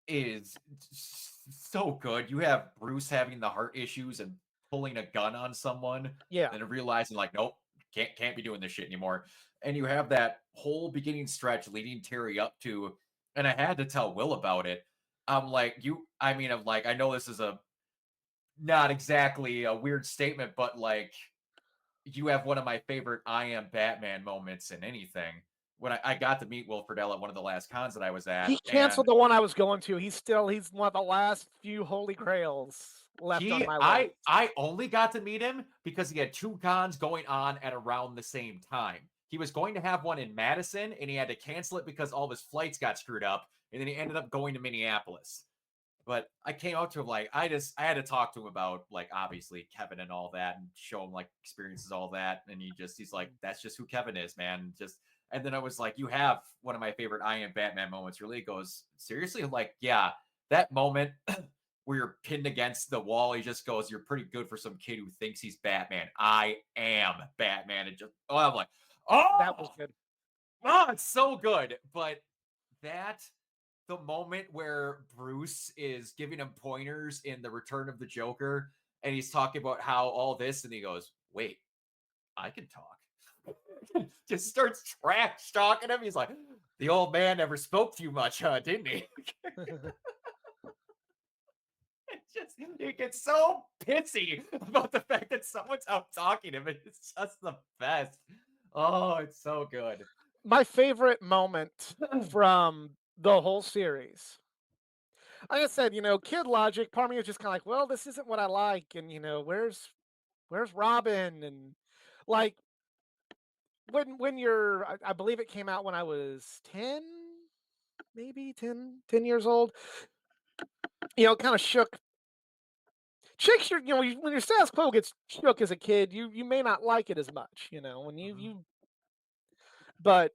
is so good. You have Bruce having the heart issues and pulling a gun on someone, yeah, and realizing like, nope, can't be doing this shit anymore. And you have that whole beginning stretch leading Terry up to, and I had to tell Will about it. I'm like, I'm like, I know this is a not exactly a weird statement, but like, you have one of my favorite I am Batman moments in anything. When I got to meet Will Friedle at one of the last cons that I was at, he canceled and the one I was going to. He's one of the last few holy grails. left on my list. I only got to meet him because he had two cons going on at around the same time. He was going to have one in Madison and he had to cancel it because all of his flights got screwed up, and then he ended up going to Minneapolis. But I came up to him like I had to talk to him about like obviously Kevin and all that and show him like experiences all that, and he's like that's just who Kevin is, man. Just and then I was like, you have one of my favorite I am Batman moments. Really, he goes seriously. I'm like, yeah, that moment where you're pinned against the wall. He just goes, you're pretty good for some kid who thinks he's Batman. I am Batman. And just I'm like, That was oh, good. oh, it's so good. But that the moment where Bruce is giving him pointers in the Return of the Joker, and he's talking about how all this, and he goes, "Wait, I can talk." Just starts trash talking him. He's like, "The old man never spoke too much, huh? Didn't he?" Just he gets so pissy about the fact that someone's out talking him. It's just the best. Oh, it's so good. My favorite moment from the whole series, like I said, kid logic. Part of me was just kind of like, well, this isn't what I like, and where's Robin, and like when I believe it came out when I was 10, maybe 10 years old. Kind of shakes your, when your status quo gets shook as a kid, you may not like it as much, when Mhm. but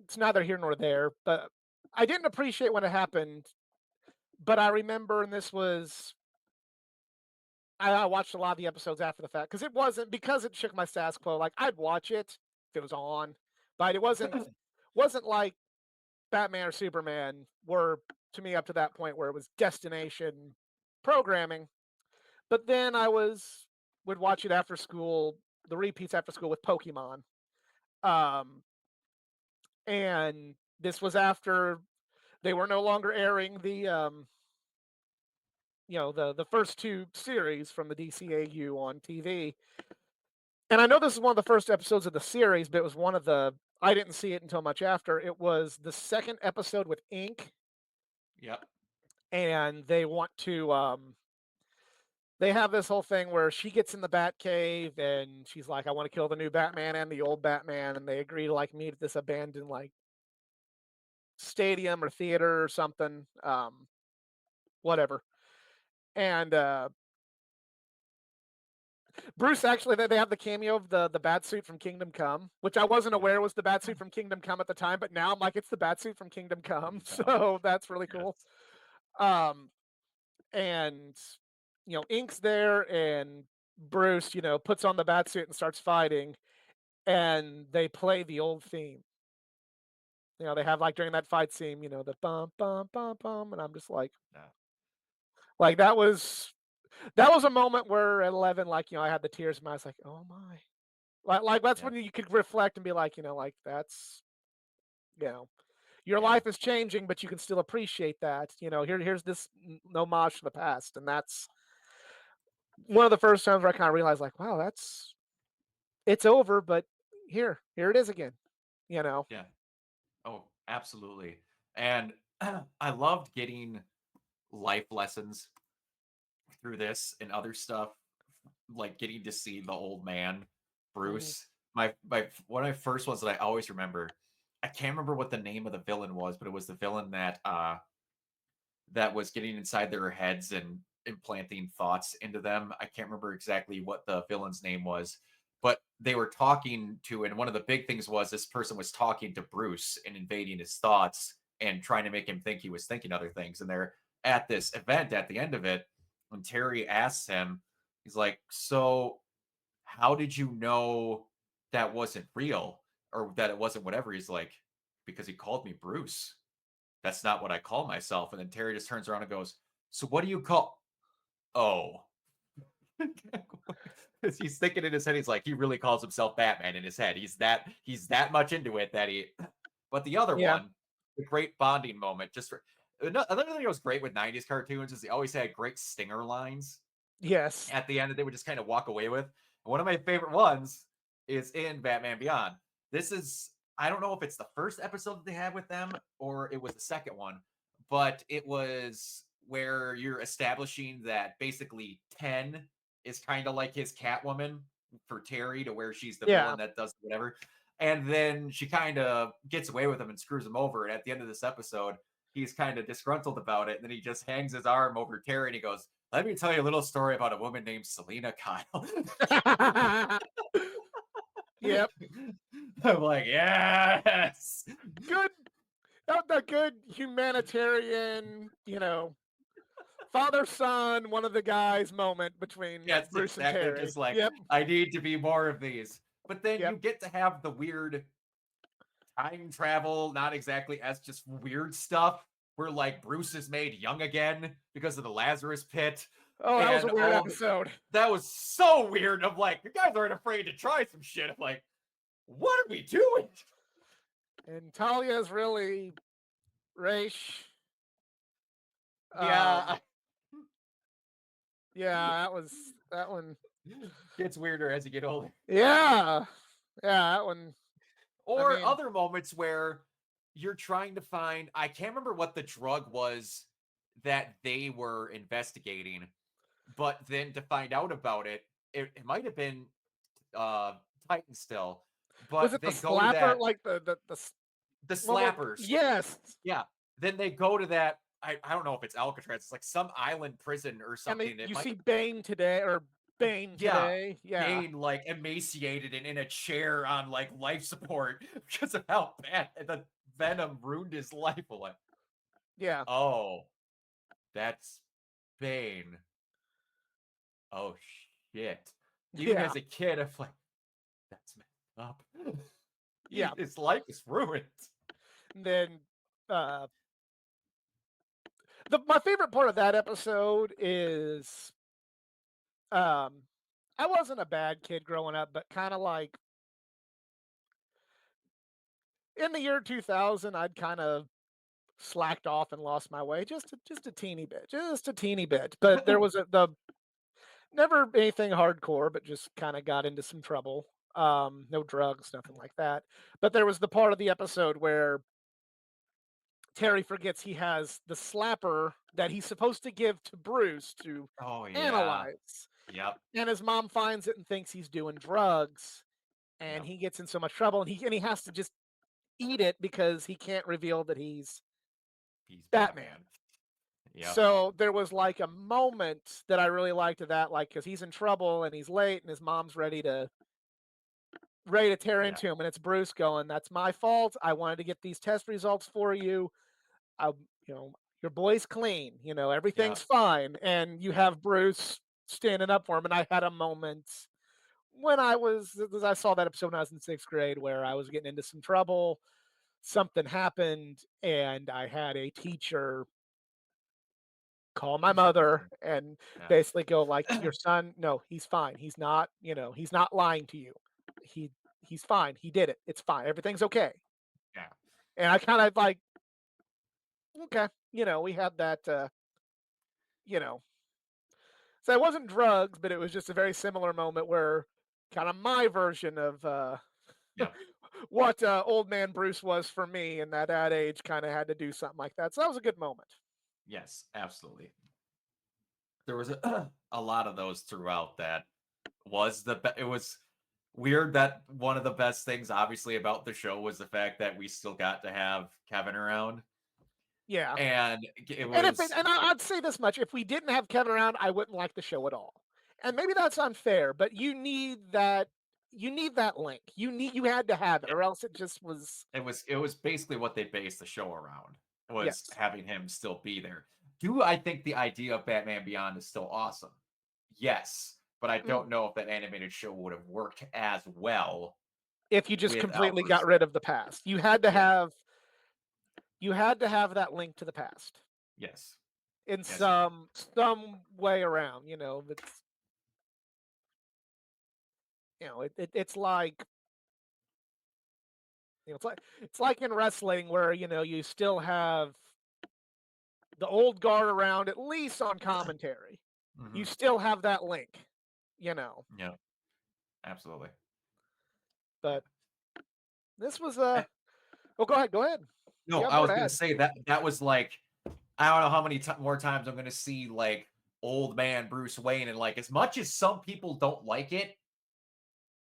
it's neither here nor there. But I didn't appreciate when it happened, but I remember, and this was, I watched a lot of the episodes after the fact because it wasn't because it shook my status quo. Like I'd watch it if it was on, but it wasn't like Batman or Superman were to me up to that point where it was destination programming. But then would watch it after school, the repeats after school with Pokemon. Um, and this was after they were no longer airing the first two series from the DCAU on TV. And I know this is one of the first episodes of the series, but it was one of the I didn't see it until much after. It was the second episode with Ink, Yep. and they have this whole thing where she gets in the Batcave and she's like, I want to kill the new Batman and the old Batman, and they agree to like meet at this abandoned like stadium or theater or something. Whatever. And Bruce actually they have the cameo of the bat suit from Kingdom Come, which I wasn't Yep. aware was the bat suit from Kingdom Come at the time, but now I'm like, it's the bat suit from Kingdom Come. Kingdom Come. So that's really Yes. cool. Um and Ink's there, and Bruce, puts on the bat suit and starts fighting, and they play the old theme. They have like during that fight scene, the bum bum bum bum, and I'm just Yeah. like that was a moment where at 11, like I had the tears in my eyes, like oh my, like that's Yeah. when you could reflect and be like, like that's you know your Yeah. life is changing, but you can still appreciate that. Here's this homage to the past, and that's one of the first times where I kind of realized, like, wow, it's over, but here it is again. You know. Yeah. Oh, absolutely. And I loved getting life lessons through this and other stuff, like getting to see the old man, Mhm. Bruce. My one of my first ones that I always remember. I can't remember what the name of the villain was, but it was the villain that was getting inside their heads and implanting thoughts into them. I can't remember exactly what the villain's name was, but they were talking to, and one of the big things was this person was talking to Bruce and invading his thoughts and trying to make him think he was thinking other things. And they're at this event at the end of it, when Terry asks him, he's like, so how did you know that wasn't real or that it wasn't whatever? He's like, because he called me Bruce. That's not what I call myself. And then Terry just turns around and goes, so what do you call? Oh, because he's thinking in his head, he's like, he really calls himself Batman in his head. He's that much into it that he. But the other Yeah. one, the great bonding moment, just for another thing that was great with '90s cartoons is they always had great stinger lines Yes. at the end that they would just kind of walk away with. One of my favorite ones is in Batman Beyond. This is I don't know if it's the first episode that they had with them or it was the second one, but it was where you're establishing that basically 10 is kind of like his Catwoman for Terry, to where she's the Yeah. villain that does whatever. And then she kind of gets away with him and screws him over. And at the end of this episode, he's kind of disgruntled about it. And then he just hangs his arm over Terry and he goes, "Let me tell you a little story about a woman named Selena Kyle." Yep. I'm like, yes. Good. The good humanitarian, father son, one of the guys moment between Yes, Bruce and exactly. Terry. Just like, Yep. I need to be more of these. But then Yep. you get to have the weird time travel, not exactly as just weird stuff, where like Bruce is made young again because of the Lazarus pit. Oh, that was a And weird all of episode. that was so weird. I'm like, you guys aren't afraid to try some shit. I'm like, what are we doing? And Talia's really Raish. Yeah, Yeah, that one. gets weirder as you get older. Yeah, yeah, that one. I Or mean, other moments where you're trying to find, I can't remember what the drug was that they were investigating, but then to find out about it, it might have been uh Titan still, was but it the they go to slapper? that, Like the one where? slappers. Yes, Yeah. Then they go to that, I don't know if it's Alcatraz, it's like some island prison or and something. It you might, see Bane today or Bane yeah, today. Yeah, Bane like emaciated and in a chair on like life support because of how bad the venom ruined his life. I'm like, yeah, oh, that's Bane. Oh shit. Even yeah, as a kid, I'm like, that's messed up. yeah. His life is ruined. And then uh, my favorite part of that episode is um, I wasn't a bad kid growing up, but kind of like in the year 2000, I'd kind of slacked off and lost my way just a teeny bit, just a teeny bit. But there was the never anything hardcore, but just kind of got into some trouble. No drugs, nothing like that. But there was the part of the episode where Terry forgets he has the slapper that he's supposed to give to Bruce to Oh yeah. analyze. Yep. And his mom finds it and thinks he's doing drugs. And Yep. he gets in so much trouble and he has to just eat it because he can't reveal that he's He's Batman. Batman. Yep. So there was like a moment that I really liked of that, like because he's in trouble and he's late and his mom's ready to tear Yeah. into him, and it's Bruce going, "That's my fault. I wanted to get these test results for you. I, you know, your boy's clean. Everything's Yep. fine." And you Yep. have Bruce standing up for him, and I had a moment when as I saw that episode when I was in sixth grade, where I was getting into some trouble. Something happened, and I had a teacher call my Who's your mother teacher? and Yeah. basically go like, "Your son, no, he's fine. He's not lying to you. He he's fine. He did it. It's fine. Everything's okay." Yeah. And I kind of like, okay, we had that, you know, so it wasn't drugs, but it was just a very similar moment where kind of my version of Yep. what old man Bruce was for me, and that age kind of had to do something like that. So that was a good moment. Yes, absolutely. There was a lot of those throughout that it was weird that one of the best things obviously about the show was the fact that we still got to have Kevin around, Yeah. and it And if it was, and I'd say this much, if we didn't have Kevin around, I wouldn't like the show at all. And maybe that's unfair, but you need that link. You had to have it, yeah, or else it just was. it was basically what they based the show around, was Yes. having him still be there. Do I think the idea of Batman Beyond is still awesome? Yes, but I Mm, don't know if that animated show would have worked as well if you just without completely got Bruce. rid of the past. Yeah. You had to have that link to the past Yes. in Yes, you did. some way around, it's like, it's like in wrestling where, you still have the old guard around at least on commentary. You Hmm. still have that link, you know. Yeah. Absolutely. Yeah. But this was Eh, oh, go ahead. You no, have I more was to gonna add. say that that was like, I don't know how many more times I'm gonna see like old man Bruce Wayne, and like as much as some people don't like it,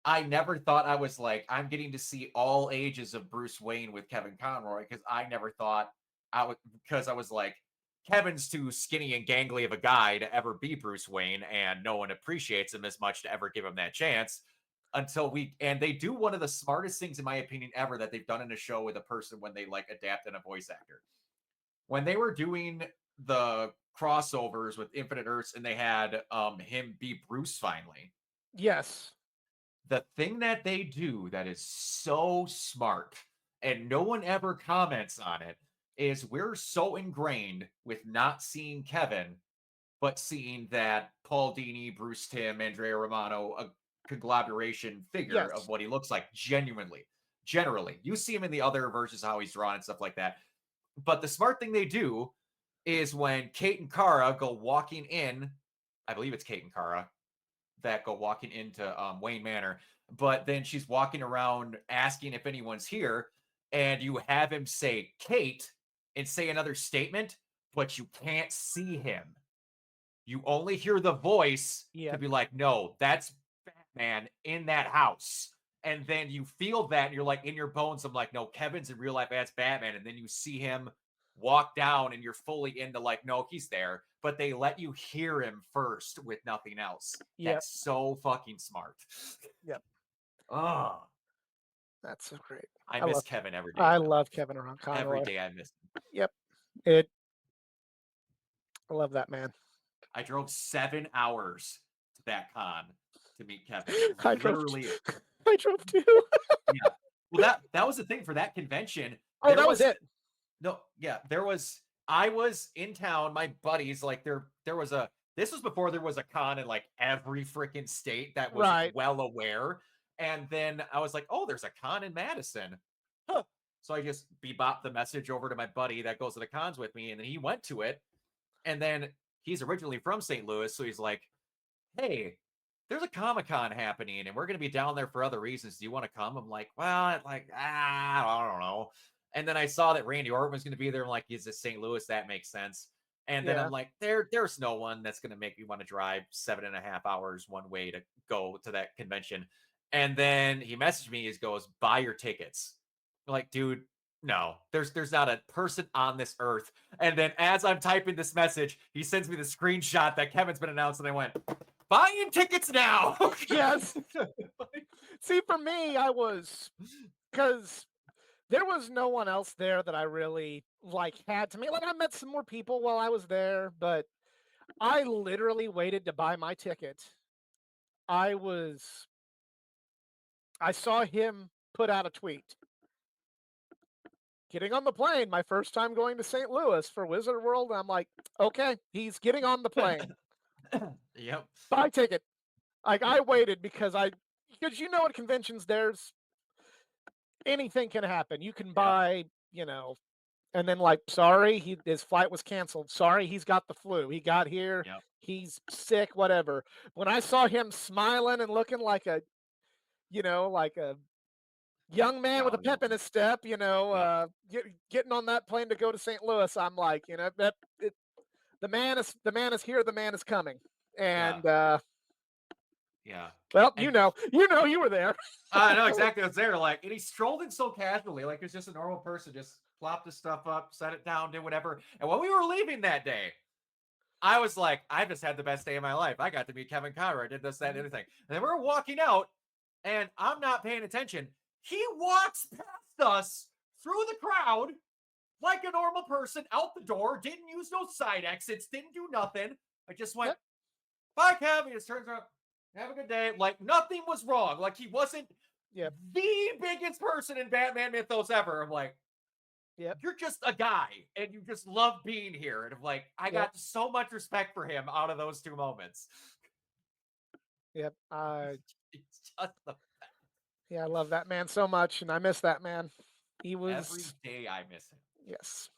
I never thought I was like, I'm getting to see all ages of Bruce Wayne with Kevin Conroy because I never thought I would, because I was like, Kevin's too skinny and gangly of a guy to ever be Bruce Wayne, and no one appreciates him as much to ever give him that chance. And they do one of the smartest things, in my opinion, ever that they've done in a show with a person when they like adapt in a voice actor. When they were doing the crossovers with Infinite Earths and they had him be Bruce finally, Yes. the thing that they do that is so smart and no one ever comments on it is we're so ingrained with not seeing Kevin, but seeing that Paul Dini, Bruce Timm, Andrea Romano, a conglomeration figure of Yes. what he looks like genuinely. Generally, you see him in the other versions, how he's drawn and stuff like that. But the smart thing they do is when Kate and Kara go walking in, I believe it's Kate and Kara, that go walking into Wayne Manor. But then she's walking around asking if anyone's here, and you have him say Kate and say another statement, but you can't see him. You only hear the voice to Yep. be like, no, that's Batman in that house. And then you feel that and you're like in your bones. I'm like, no, Kevin's in real life. That's Batman. And then you see him walk down and you're fully into like, no, he's there. But they let you hear him first with nothing else. Yep. That's so fucking smart. Yep. Oh, That's so great. I I miss love Kevin every day I of my love life. Kevin Ron Every Conroy. day I miss him. Yep. It I love that man. I drove 7 hours to that con to meet Kevin. I drove t Literally, I drove too. yeah. Well, that was the thing for that convention. Oh, There that was was it. no, yeah, there was. I was in town. My buddies, like there was a. This was before there was a con in like every freaking state that was Right. well aware. And then I was like, oh, there's a con in Madison. Huh. So I just bebopped the message over to my buddy that goes to the cons with me, and then he went to it. And then he's originally from St. Louis, so he's like, hey, there's a Comic Con happening and we're going to be down there for other reasons. Do you want to come? I'm like, well, like, I don't know. And then I saw that Randy Orton was going to be there. I'm like, is this St. Louis? That makes sense. And then Yeah. I'm like, there's no one that's going to make me want to drive 7.5 hours one way to go to that convention. And then he messaged me, he goes, buy your tickets. I'm like, dude, no, there's not a person on this earth. And then as I'm typing this message, he sends me the screenshot that Kevin's been announced, and I went, buying tickets now. Yes. See, for me, I was because there was no one else there that I really like had to meet. Like I met some more people while I was there, but I literally waited to buy my ticket. I was I saw him put out a tweet. Getting on the plane, my first time going to St. Louis for Wizard World. And I'm like, okay, he's getting on the plane. Yep. Buy ticket. Like I waited because you know at conventions there's anything can happen. You can Yep. buy, and then like, sorry, his flight was canceled. Sorry, he's got the flu. He got here, Yep. he's sick, whatever. When I saw him smiling and looking like like a young man with a Jolly pep in old. his step, Yep. getting on that plane to go to St. Louis, I'm like, the man is here, the man is coming. Yeah. And Yeah. well, And you were there. I know exactly what's there. Like, and he strolled in so casually, like he's just a normal person, just plopped his stuff up, set it down, did whatever. And when we were leaving that day, I was like, I just had the best day of my life. I got to meet Kevin Conroy. I did this, that, and Mhm. everything. And then we were walking out, and I'm not paying attention. He walks past us through the crowd like a normal person out the door, didn't use no side exits, didn't do nothing. I just went, Yep, bye, Kev. He just turns around, have a good day. Like nothing was wrong. Like he wasn't yep, the biggest person in Batman mythos ever. I'm like, yep, you're just a guy and you just love being here. And I'm like, I yep, got so much respect for him out of those two moments. yep. It's just the Yeah, I love that man so much, and I miss that man. He every was day I miss him. yes.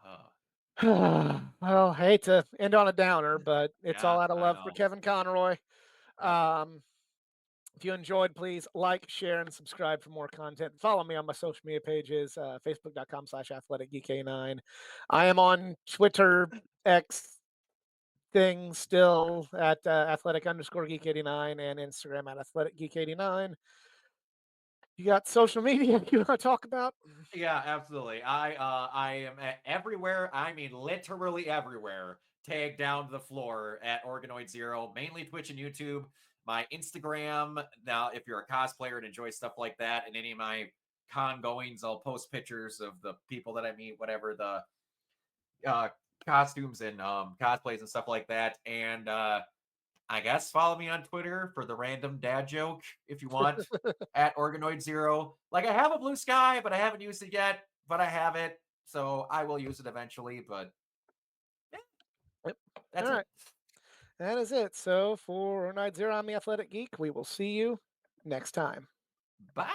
Uh, Well, I hate to end on a downer, but it's all yeah, out of I love for know. Kevin Conroy. Yep. Um, If you enjoyed, please like, share, and subscribe for more content. Follow me on my social media pages, facebook.com/athleticgeek9. I am on Twitter, X thing still at athletic_geek89 and Instagram at athleticgeek89. You got social media you want to talk about? Yeah, absolutely. I am everywhere. I mean, literally everywhere. Tagged down to the floor at Organoid Zero, mainly Twitch and YouTube. My Instagram. Now, if you're a cosplayer and enjoy stuff like that, and any of my con goings, I'll post pictures of the people that I meet, whatever the uh, costumes and cosplays and stuff like that. And I guess follow me on Twitter for the random dad joke if you want at Organoid Zero. Like I have a blue sky, but I haven't used it yet, but I have it. So I will use it eventually, but yeah, Yep. All that's it. right. That is it. So for Night Zero, I'm the Athletic Geek. We will see you next time. Bye.